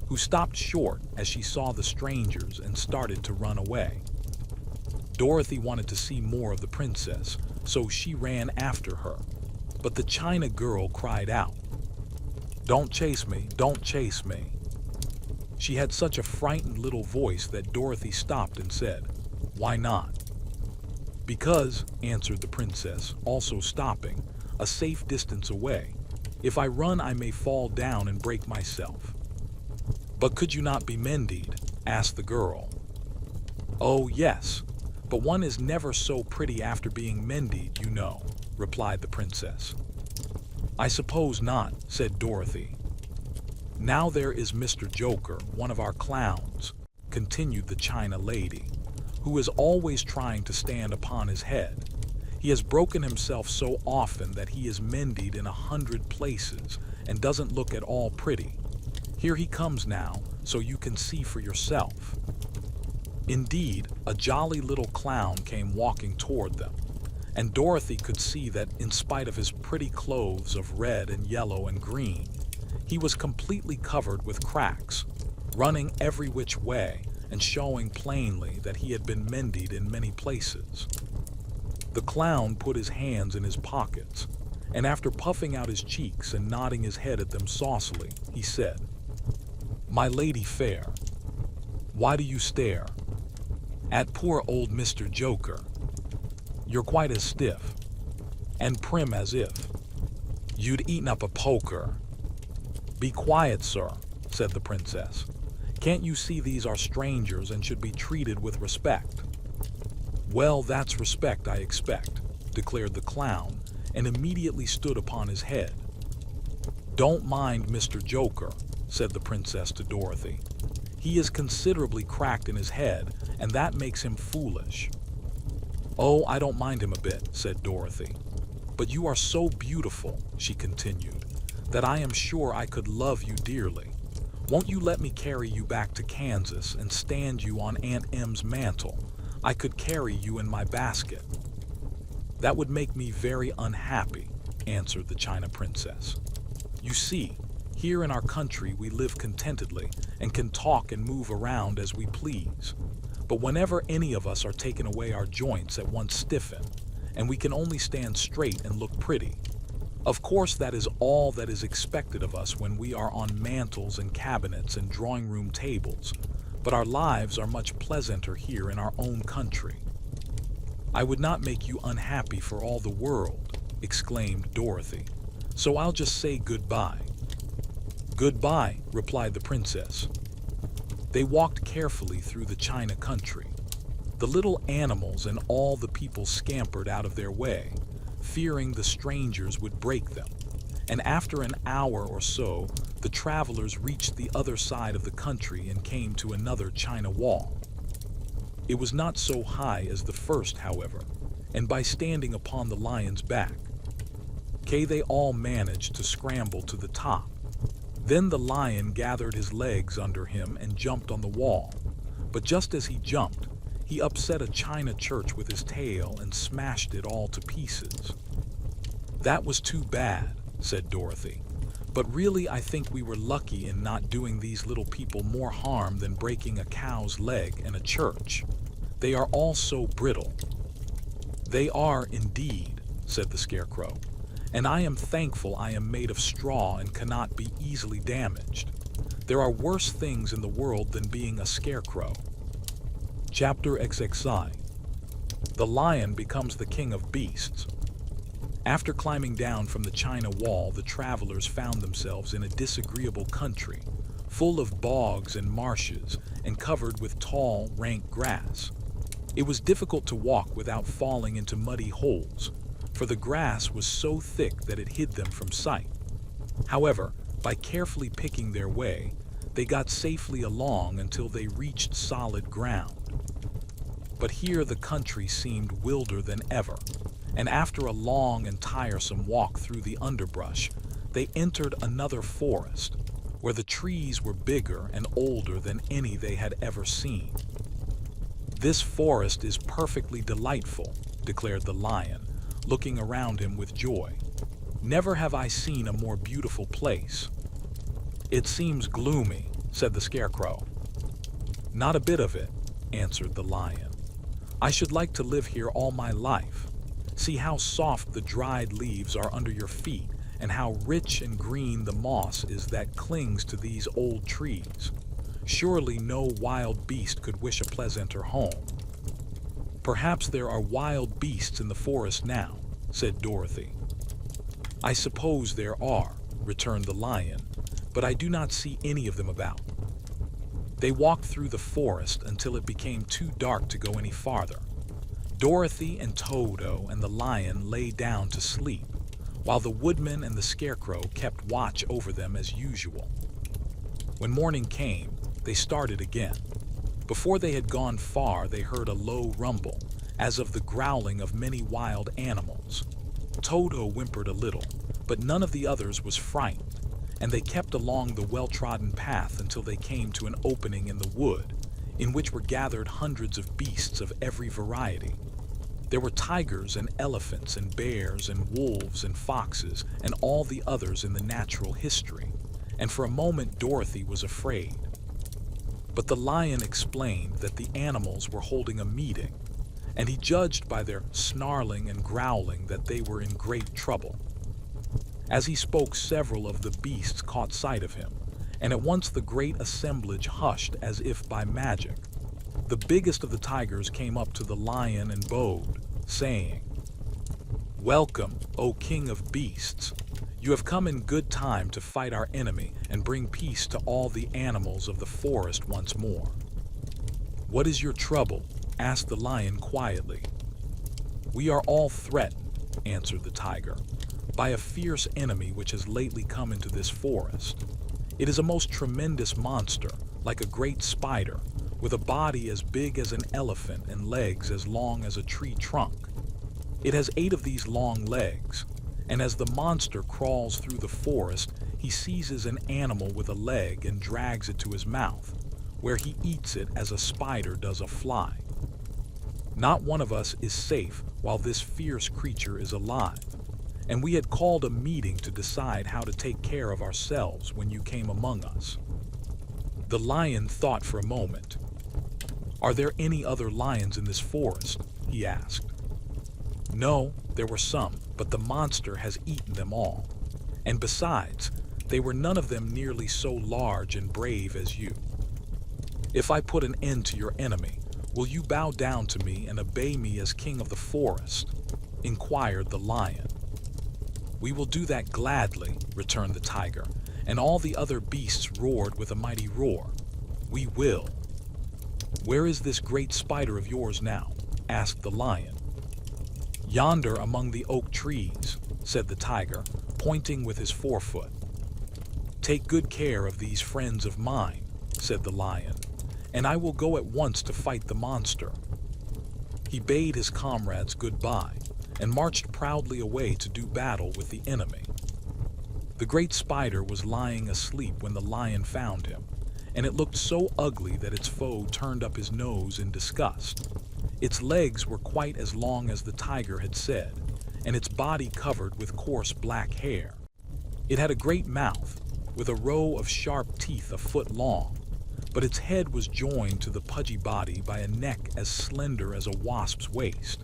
who stopped short as she saw the strangers and started to run away. Dorothy wanted to see more of the princess, so she ran after her, but the china girl cried out, "Don't chase me, don't chase me." She had such a frightened little voice that Dorothy stopped and said, "Why not?" "Because," answered the princess, also stopping, a safe distance away, "if I run I may fall down and break myself." "But could you not be mended?" asked the girl. "Oh, yes, but one is never so pretty after being mended, you know," replied the princess. "I suppose not," said Dorothy. "Now there is Mr. Joker, one of our clowns," continued the china lady, "who is always trying to stand upon his head. He has broken himself so often that he is mended in 100 places and doesn't look at all pretty. Here he comes now, so you can see for yourself." Indeed, a jolly little clown came walking toward them, and Dorothy could see that in spite of his pretty clothes of red and yellow and green, he was completely covered with cracks, running every which way and showing plainly that he had been mended in many places. The clown put his hands in his pockets, and after puffing out his cheeks and nodding his head at them saucily, he said, "My lady fair, why do you stare at poor old Mr. Joker? You're quite as stiff and prim as if you'd eaten up a poker." "Be quiet, sir," said the princess. "Can't you see these are strangers and should be treated with respect?" "Well, that's respect, I expect," declared the clown, and immediately stood upon his head. "Don't mind Mr. Joker," said the princess to Dorothy. "He is considerably cracked in his head, and that makes him foolish." "Oh, I don't mind him a bit," said Dorothy. "But you are so beautiful," she continued, "that I am sure I could love you dearly. Won't you let me carry you back to Kansas and stand you on Aunt Em's mantle? I could carry you in my basket." "That would make me very unhappy," answered the China Princess. "You see, here in our country we live contentedly and can talk and move around as we please. But whenever any of us are taken away, our joints at once stiffen, and we can only stand straight and look pretty. Of course, that is all that is expected of us when we are on mantels and cabinets and drawing-room tables, but our lives are much pleasanter here in our own country." "I would not make you unhappy for all the world," exclaimed Dorothy, "so I'll just say goodbye." "Goodbye," replied the princess. They walked carefully through the China country. The little animals and all the people scampered out of their way, fearing the strangers would break them, and after an hour or so, the travelers reached the other side of the country and came to another China wall. It was not so high as the first, however, and by standing upon the lion's back, they all managed to scramble to the top. Then the lion gathered his legs under him and jumped on the wall, but just as he jumped, he upset a china church with his tail and smashed it all to pieces. "That was too bad," said Dorothy. "But really I think we were lucky in not doing these little people more harm than breaking a cow's leg in a church. They are all so brittle." "They are indeed," said the Scarecrow, "and I am thankful I am made of straw and cannot be easily damaged. There are worse things in the world than being a scarecrow." Chapter XXI. The Lion Becomes the King of Beasts. After climbing down from the China Wall, the travelers found themselves in a disagreeable country, full of bogs and marshes, and covered with tall, rank grass. It was difficult to walk without falling into muddy holes, for the grass was so thick that it hid them from sight. However, by carefully picking their way, they got safely along until they reached solid ground. But here the country seemed wilder than ever, and after a long and tiresome walk through the underbrush, they entered another forest, where the trees were bigger and older than any they had ever seen. "This forest is perfectly delightful," declared the lion, looking around him with joy. "Never have I seen a more beautiful place." "It seems gloomy," said the Scarecrow. "Not a bit of it," answered the lion. "I should like to live here all my life. See how soft the dried leaves are under your feet, and how rich and green the moss is that clings to these old trees. Surely no wild beast could wish a pleasanter home." "Perhaps there are wild beasts in the forest now," said Dorothy. "I suppose there are," returned the lion, "but I do not see any of them about." They walked through the forest until it became too dark to go any farther. Dorothy and Toto and the lion lay down to sleep, while the woodman and the Scarecrow kept watch over them as usual. When morning came, they started again. Before they had gone far, they heard a low rumble, as of the growling of many wild animals. Toto whimpered a little, but none of the others was frightened, and they kept along the well-trodden path until they came to an opening in the wood, in which were gathered hundreds of beasts of every variety. There were tigers and elephants and bears and wolves and foxes and all the others in the natural history, and for a moment Dorothy was afraid. But the lion explained that the animals were holding a meeting, and he judged by their snarling and growling that they were in great trouble. As he spoke, several of the beasts caught sight of him, and at once the great assemblage hushed as if by magic. The biggest of the tigers came up to the lion and bowed, saying, "Welcome, O King of Beasts. You have come in good time to fight our enemy and bring peace to all the animals of the forest once more." "What is your trouble?" asked the lion quietly. "We are all threatened," answered the tiger, "by a fierce enemy which has lately come into this forest. It is a most tremendous monster, like a great spider, with a body as big as an elephant and legs as long as a tree trunk. It has 8 of these long legs, and as the monster crawls through the forest, he seizes an animal with a leg and drags it to his mouth, where he eats it as a spider does a fly. Not one of us is safe while this fierce creature is alive, and we had called a meeting to decide how to take care of ourselves when you came among us." The lion thought for a moment. "Are there any other lions in this forest?" he asked. "No, there were some, but the monster has eaten them all. And besides, they were none of them nearly so large and brave as you. If I put an end to your enemy, will you bow down to me and obey me as king of the forest?" inquired the lion. "We will do that gladly," returned the tiger, and all the other beasts roared with a mighty roar. "We will." "Where is this great spider of yours now?" asked the lion. "Yonder among the oak trees," said the tiger, pointing with his forefoot. "Take good care of these friends of mine," said the lion, "and I will go at once to fight the monster." He bade his comrades goodbye and marched proudly away to do battle with the enemy. The great spider was lying asleep when the lion found him, and it looked so ugly that its foe turned up his nose in disgust. Its legs were quite as long as the tiger had said, and its body covered with coarse black hair. It had a great mouth, with a row of sharp teeth a foot long, but its head was joined to the pudgy body by a neck as slender as a wasp's waist.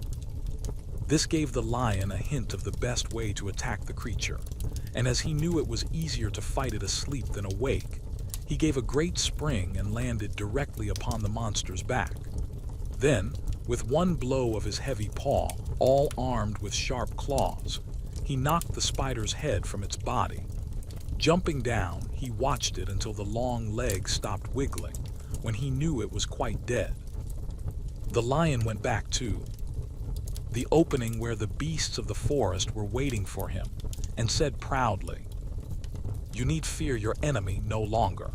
This gave the lion a hint of the best way to attack the creature, and as he knew it was easier to fight it asleep than awake, he gave a great spring and landed directly upon the monster's back. Then, with one blow of his heavy paw, all armed with sharp claws, he knocked the spider's head from its body. Jumping down, he watched it until the long legs stopped wiggling, when he knew it was quite dead. The lion went back to the opening where the beasts of the forest were waiting for him, and said proudly, "You need fear your enemy no longer."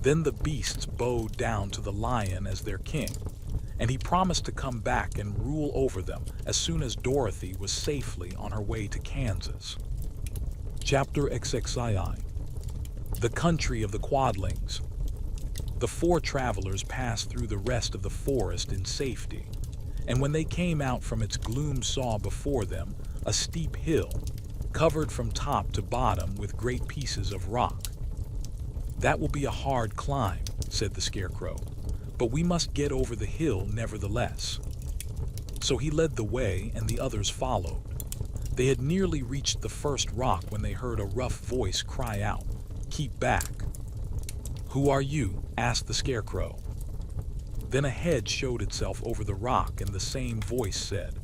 Then the beasts bowed down to the lion as their king, and he promised to come back and rule over them as soon as Dorothy was safely on her way to Kansas. Chapter XXII. The Country of the Quadlings. The four travelers passed through the rest of the forest in safety, and when they came out from its gloom saw before them a steep hill, covered from top to bottom with great pieces of rock. "That will be a hard climb," said the Scarecrow, "but we must get over the hill nevertheless." So he led the way and the others followed. They had nearly reached the first rock when they heard a rough voice cry out, "Keep back." "Who are you?" asked the Scarecrow. Then a head showed itself over the rock and the same voice said,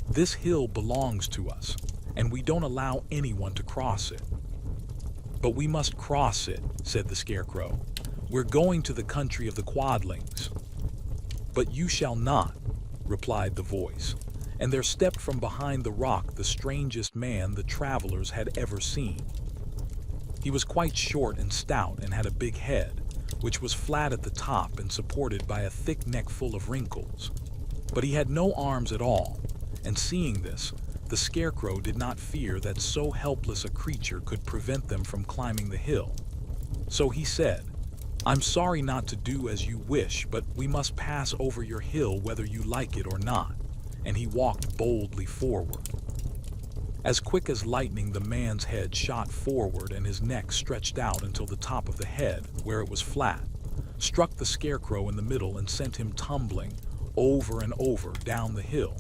"This hill belongs to us, and we don't allow anyone to cross it." "But we must cross it," said the Scarecrow. "We're going to the country of the Quadlings." "But you shall not," replied the voice, and there stepped from behind the rock the strangest man the travelers had ever seen. He was quite short and stout and had a big head, which was flat at the top and supported by a thick neck full of wrinkles. But he had no arms at all, and seeing this, the Scarecrow did not fear that so helpless a creature could prevent them from climbing the hill. So he said, "I'm sorry not to do as you wish, but we must pass over your hill whether you like it or not," and he walked boldly forward. As quick as lightning the man's head shot forward and his neck stretched out until the top of the head, where it was flat, struck the Scarecrow in the middle and sent him tumbling over and over down the hill.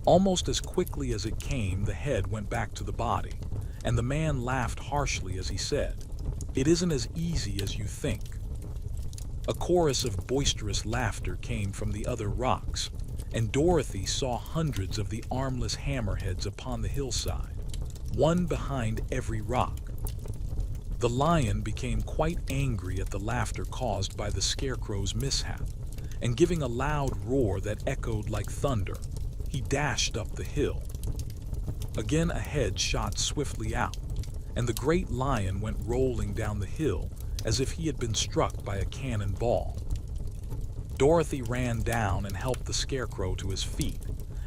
Almost as quickly as it came, the head went back to the body, and the man laughed harshly as he said, "It isn't as easy as you think." A chorus of boisterous laughter came from the other rocks, and Dorothy saw hundreds of the armless hammerheads upon the hillside, one behind every rock. The lion became quite angry at the laughter caused by the Scarecrow's mishap, and giving a loud roar that echoed like thunder, he dashed up the hill. Again a head shot swiftly out, and the great lion went rolling down the hill as if he had been struck by a cannonball. Dorothy ran down and helped the Scarecrow to his feet,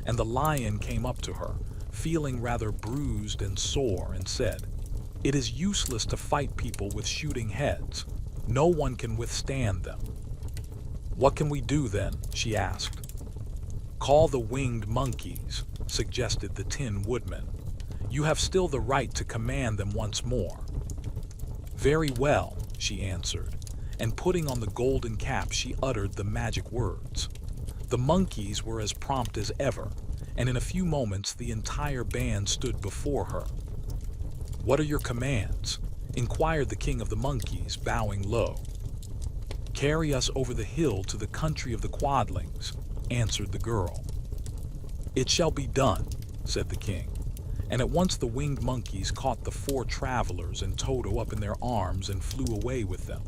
and the lion came up to her, feeling rather bruised and sore, and said, "It is useless to fight people with shooting heads. No one can withstand them." "What can we do then?" she asked. "Call the winged monkeys," suggested the Tin Woodman. "You have still the right to command them once more." "Very well," she answered, and putting on the golden cap she uttered the magic words. The monkeys were as prompt as ever, and in a few moments the entire band stood before her. "What are your commands?" inquired the king of the monkeys, bowing low. "Carry us over the hill to the country of the Quadlings," answered the girl. "It shall be done," said the king, and at once the winged monkeys caught the four travelers and Toto up in their arms and flew away with them.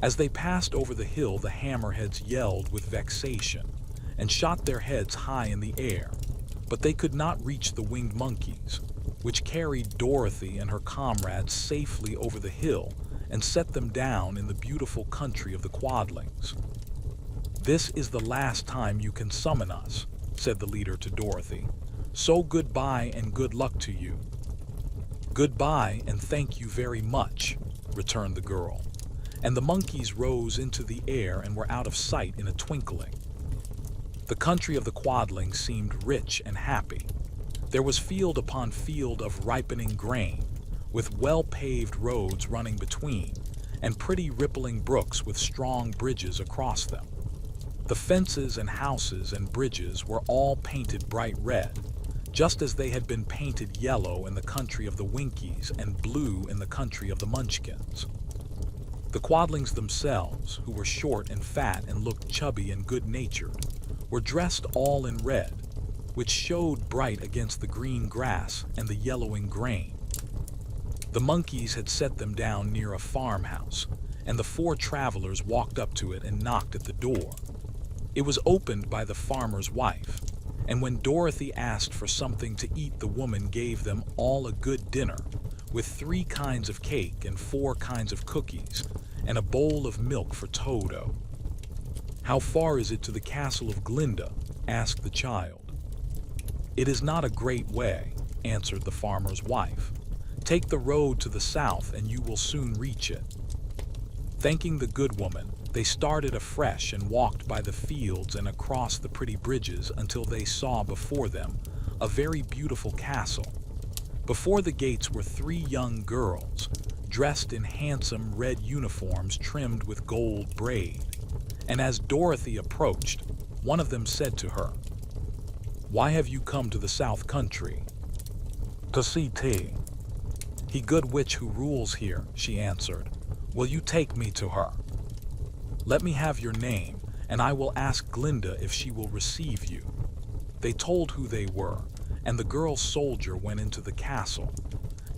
As they passed over the hill, the hammerheads yelled with vexation and shot their heads high in the air, but they could not reach the winged monkeys, which carried Dorothy and her comrades safely over the hill and set them down in the beautiful country of the Quadlings. "This is the last time you can summon us," said the leader to Dorothy, "so goodbye and good luck to you." "Goodbye and thank you very much," returned the girl, and the monkeys rose into the air and were out of sight in a twinkling. The country of the Quadlings seemed rich and happy. There was field upon field of ripening grain, with well-paved roads running between, and pretty rippling brooks with strong bridges across them. The fences and houses and bridges were all painted bright red, just as they had been painted yellow in the country of the Winkies and blue in the country of the Munchkins. The Quadlings themselves, who were short and fat and looked chubby and good-natured, were dressed all in red, which showed bright against the green grass and the yellowing grain. The monkeys had set them down near a farmhouse, and the four travelers walked up to it and knocked at the door. It was opened by the farmer's wife, and when Dorothy asked for something to eat, the woman gave them all a good dinner, with 3 kinds of cake and 4 kinds of cookies, and a bowl of milk for Toto. "How far is it to the castle of Glinda?" asked the child. "It is not a great way," answered the farmer's wife. "Take the road to the south and you will soon reach it." Thanking the good woman, they started afresh and walked by the fields and across the pretty bridges until they saw before them a very beautiful castle. Before the gates were 3 young girls, dressed in handsome red uniforms trimmed with gold braid, and as Dorothy approached, one of them said to her, "Why have you come to the South Country?" "To see T. He good witch who rules here," she answered. "Will you take me to her?" "Let me have your name, and I will ask Glinda if she will receive you." They told who they were, and the girl soldier went into the castle.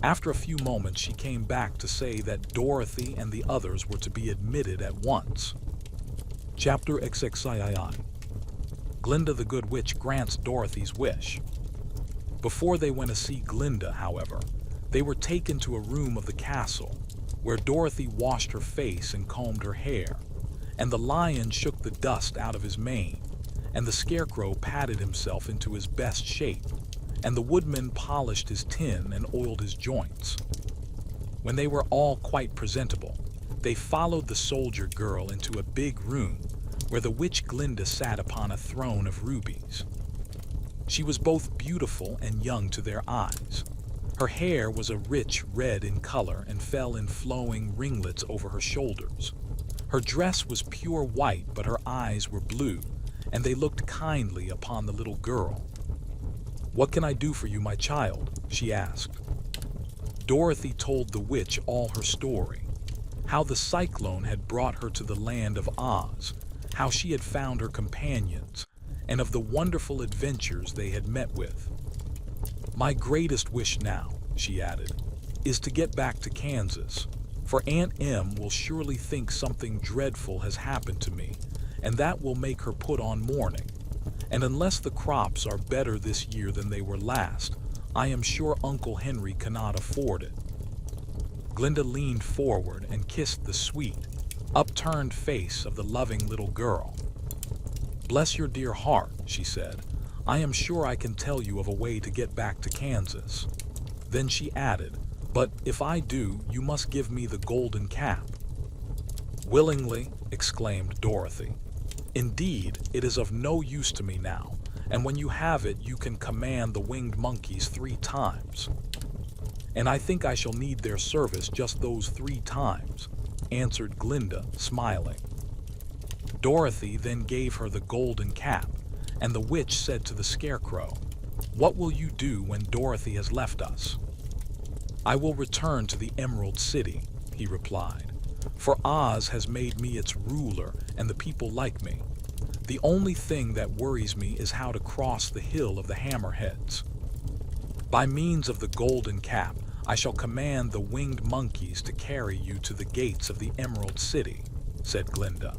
After a few moments she came back to say that Dorothy and the others were to be admitted at once. Chapter XXII. Glinda the Good Witch grants Dorothy's wish. Before they went to see Glinda, however, they were taken to a room of the castle, where Dorothy washed her face and combed her hair, and the lion shook the dust out of his mane, and the scarecrow patted himself into his best shape, and the woodman polished his tin and oiled his joints. When they were all quite presentable, they followed the soldier girl into a big room where the witch Glinda sat upon a throne of rubies. She was both beautiful and young to their eyes. Her hair was a rich red in color and fell in flowing ringlets over her shoulders. Her dress was pure white, but her eyes were blue, and they looked kindly upon the little girl. "What can I do for you, my child?" she asked. Dorothy told the witch all her story, how the cyclone had brought her to the land of Oz, how she had found her companions, and of the wonderful adventures they had met with. "My greatest wish now," she added, "is to get back to Kansas, for Aunt Em will surely think something dreadful has happened to me, and that will make her put on mourning. And unless the crops are better this year than they were last, I am sure Uncle Henry cannot afford it." Glinda leaned forward and kissed the sweet, upturned face of the loving little girl. "Bless your dear heart," she said. "I am sure I can tell you of a way to get back to Kansas." Then she added, "But if I do, you must give me the golden cap." "Willingly," exclaimed Dorothy. "Indeed, it is of no use to me now, and when you have it, you can command the winged monkeys 3 times. "And I think I shall need their service just those 3 times, answered Glinda, smiling. Dorothy then gave her the golden cap, and the witch said to the scarecrow, "What will you do when Dorothy has left us?" "I will return to the Emerald City," he replied, "for Oz has made me its ruler and the people like me. The only thing that worries me is how to cross the hill of the Hammerheads. By means of the golden cap, I shall command the winged monkeys to carry you to the gates of the Emerald City," said Glinda,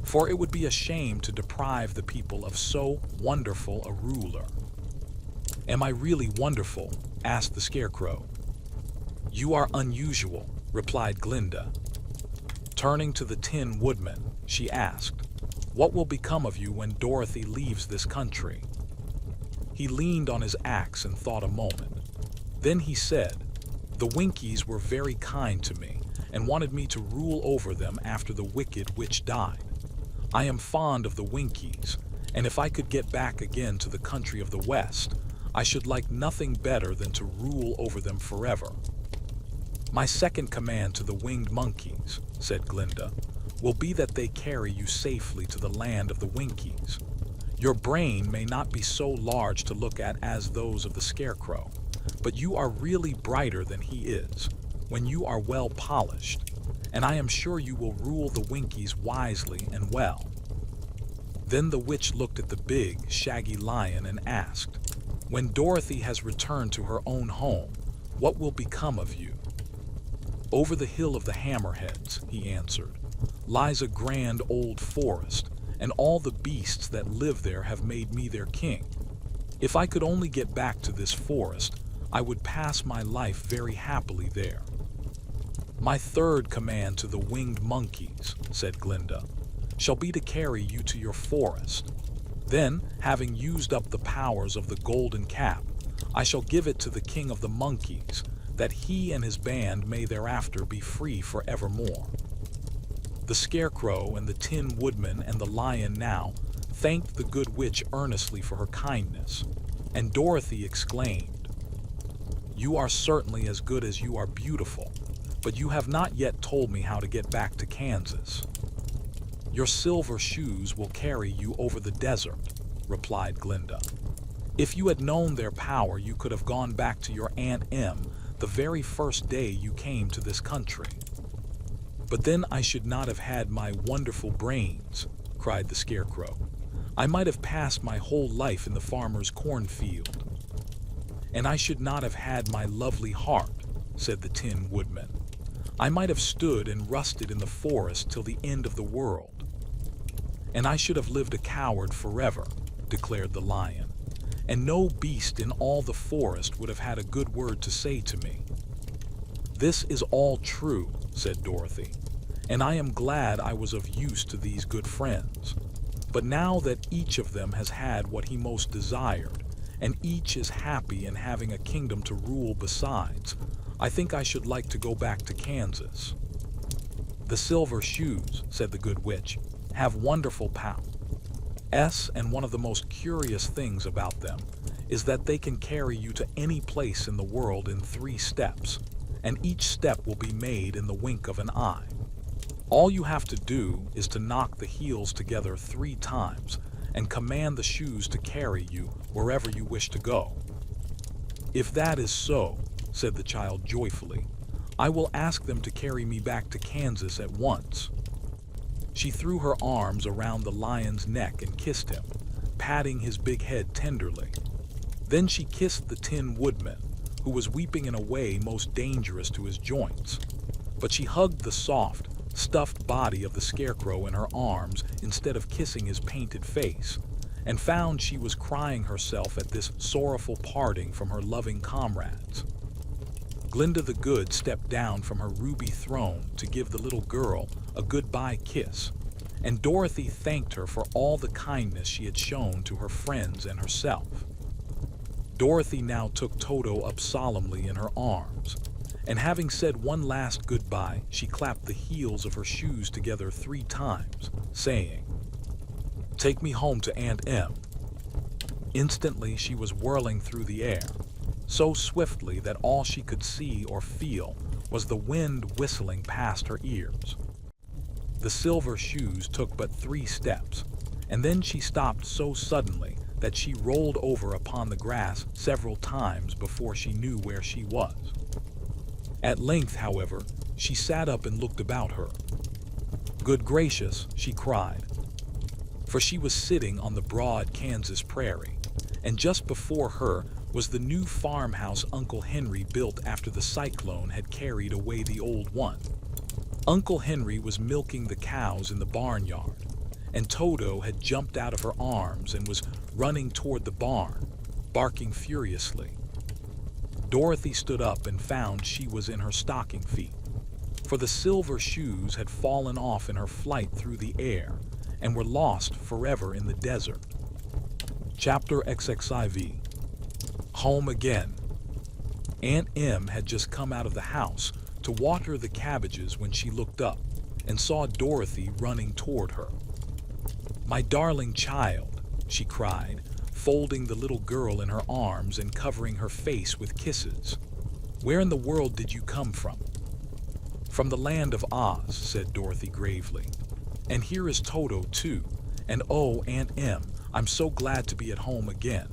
"for it would be a shame to deprive the people of so wonderful a ruler." "Am I really wonderful?" asked the scarecrow. "You are unusual," replied Glinda. Turning to the Tin Woodman, she asked, "What will become of you when Dorothy leaves this country?" He leaned on his axe and thought a moment. Then he said, "The Winkies were very kind to me and wanted me to rule over them after the wicked witch died. I am fond of the Winkies, and if I could get back again to the country of the West, I should like nothing better than to rule over them forever." "My second command to the winged monkeys," said Glinda, "will be that they carry you safely to the land of the Winkies. Your brain may not be so large to look at as those of the Scarecrow, but you are really brighter than he is when you are well polished, and I am sure you will rule the Winkies wisely and well." Then the witch looked at the big, shaggy lion and asked, "When Dorothy has returned to her own home, what will become of you?" "Over the hill of the Hammerheads," he answered, "lies a grand old forest, and all the beasts that live there have made me their king. If I could only get back to this forest, I would pass my life very happily there." "My third command to the winged monkeys," said Glinda, "shall be to carry you to your forest. Then, having used up the powers of the golden cap, I shall give it to the king of the monkeys, that he and his band may thereafter be free forevermore." The Scarecrow and the Tin Woodman and the Lion now thanked the good witch earnestly for her kindness, and Dorothy exclaimed, "You are certainly as good as you are beautiful, but you have not yet told me how to get back to Kansas." "Your silver shoes will carry you over the desert," replied Glinda. "If you had known their power, you could have gone back to your Aunt Em the very first day you came to this country." "But then I should not have had my wonderful brains," cried the Scarecrow. "I might have passed my whole life in the farmer's cornfield." "And I should not have had my lovely heart," said the Tin Woodman. "I might have stood and rusted in the forest till the end of the world." "And I should have lived a coward forever," declared the Lion, "and no beast in all the forest would have had a good word to say to me." "This is all true," said Dorothy, "and I am glad I was of use to these good friends. But now that each of them has had what he most desired, and each is happy in having a kingdom to rule besides, I think I should like to go back to Kansas." "The silver shoes," said the good witch, "have wonderful power. And one of the most curious things about them is that they can carry you to any place in the world in 3 steps, and each step will be made in the wink of an eye. All you have to do is to knock the heels together 3 times and command the shoes to carry you wherever you wish to go." "If that is so," said the child joyfully, "I will ask them to carry me back to Kansas at once." She threw her arms around the lion's neck and kissed him, patting his big head tenderly. Then she kissed the Tin Woodman, who was weeping in a way most dangerous to his joints. But she hugged the soft, stuffed body of the Scarecrow in her arms instead of kissing his painted face, and found she was crying herself at this sorrowful parting from her loving comrades. Glinda the Good stepped down from her ruby throne to give the little girl a goodbye kiss, and Dorothy thanked her for all the kindness she had shown to her friends and herself. Dorothy now took Toto up solemnly in her arms, and having said one last goodbye, she clapped the heels of her shoes together 3 times, saying, "Take me home to Aunt Em." Instantly she was whirling through the air, so swiftly that all she could see or feel was the wind whistling past her ears. The silver shoes took but 3 steps, and then she stopped so suddenly that she rolled over upon the grass several times before she knew where she was. At length, however, she sat up and looked about her. "Good gracious," she cried, for she was sitting on the broad Kansas prairie, and just before her was the new farmhouse Uncle Henry built after the cyclone had carried away the old one. Uncle Henry was milking the cows in the barnyard, and Toto had jumped out of her arms and was running toward the barn, barking furiously. Dorothy stood up and found she was in her stocking feet, for the silver shoes had fallen off in her flight through the air and were lost forever in the desert. Chapter XXIV. Home again. Aunt Em had just come out of the house to water the cabbages when she looked up and saw Dorothy running toward her. "My darling child," she cried, folding the little girl in her arms and covering her face with kisses. "Where in the world did you come from?" "From the land of Oz," said Dorothy gravely. "And here is Toto, too. And oh, Aunt Em, I'm so glad to be at home again."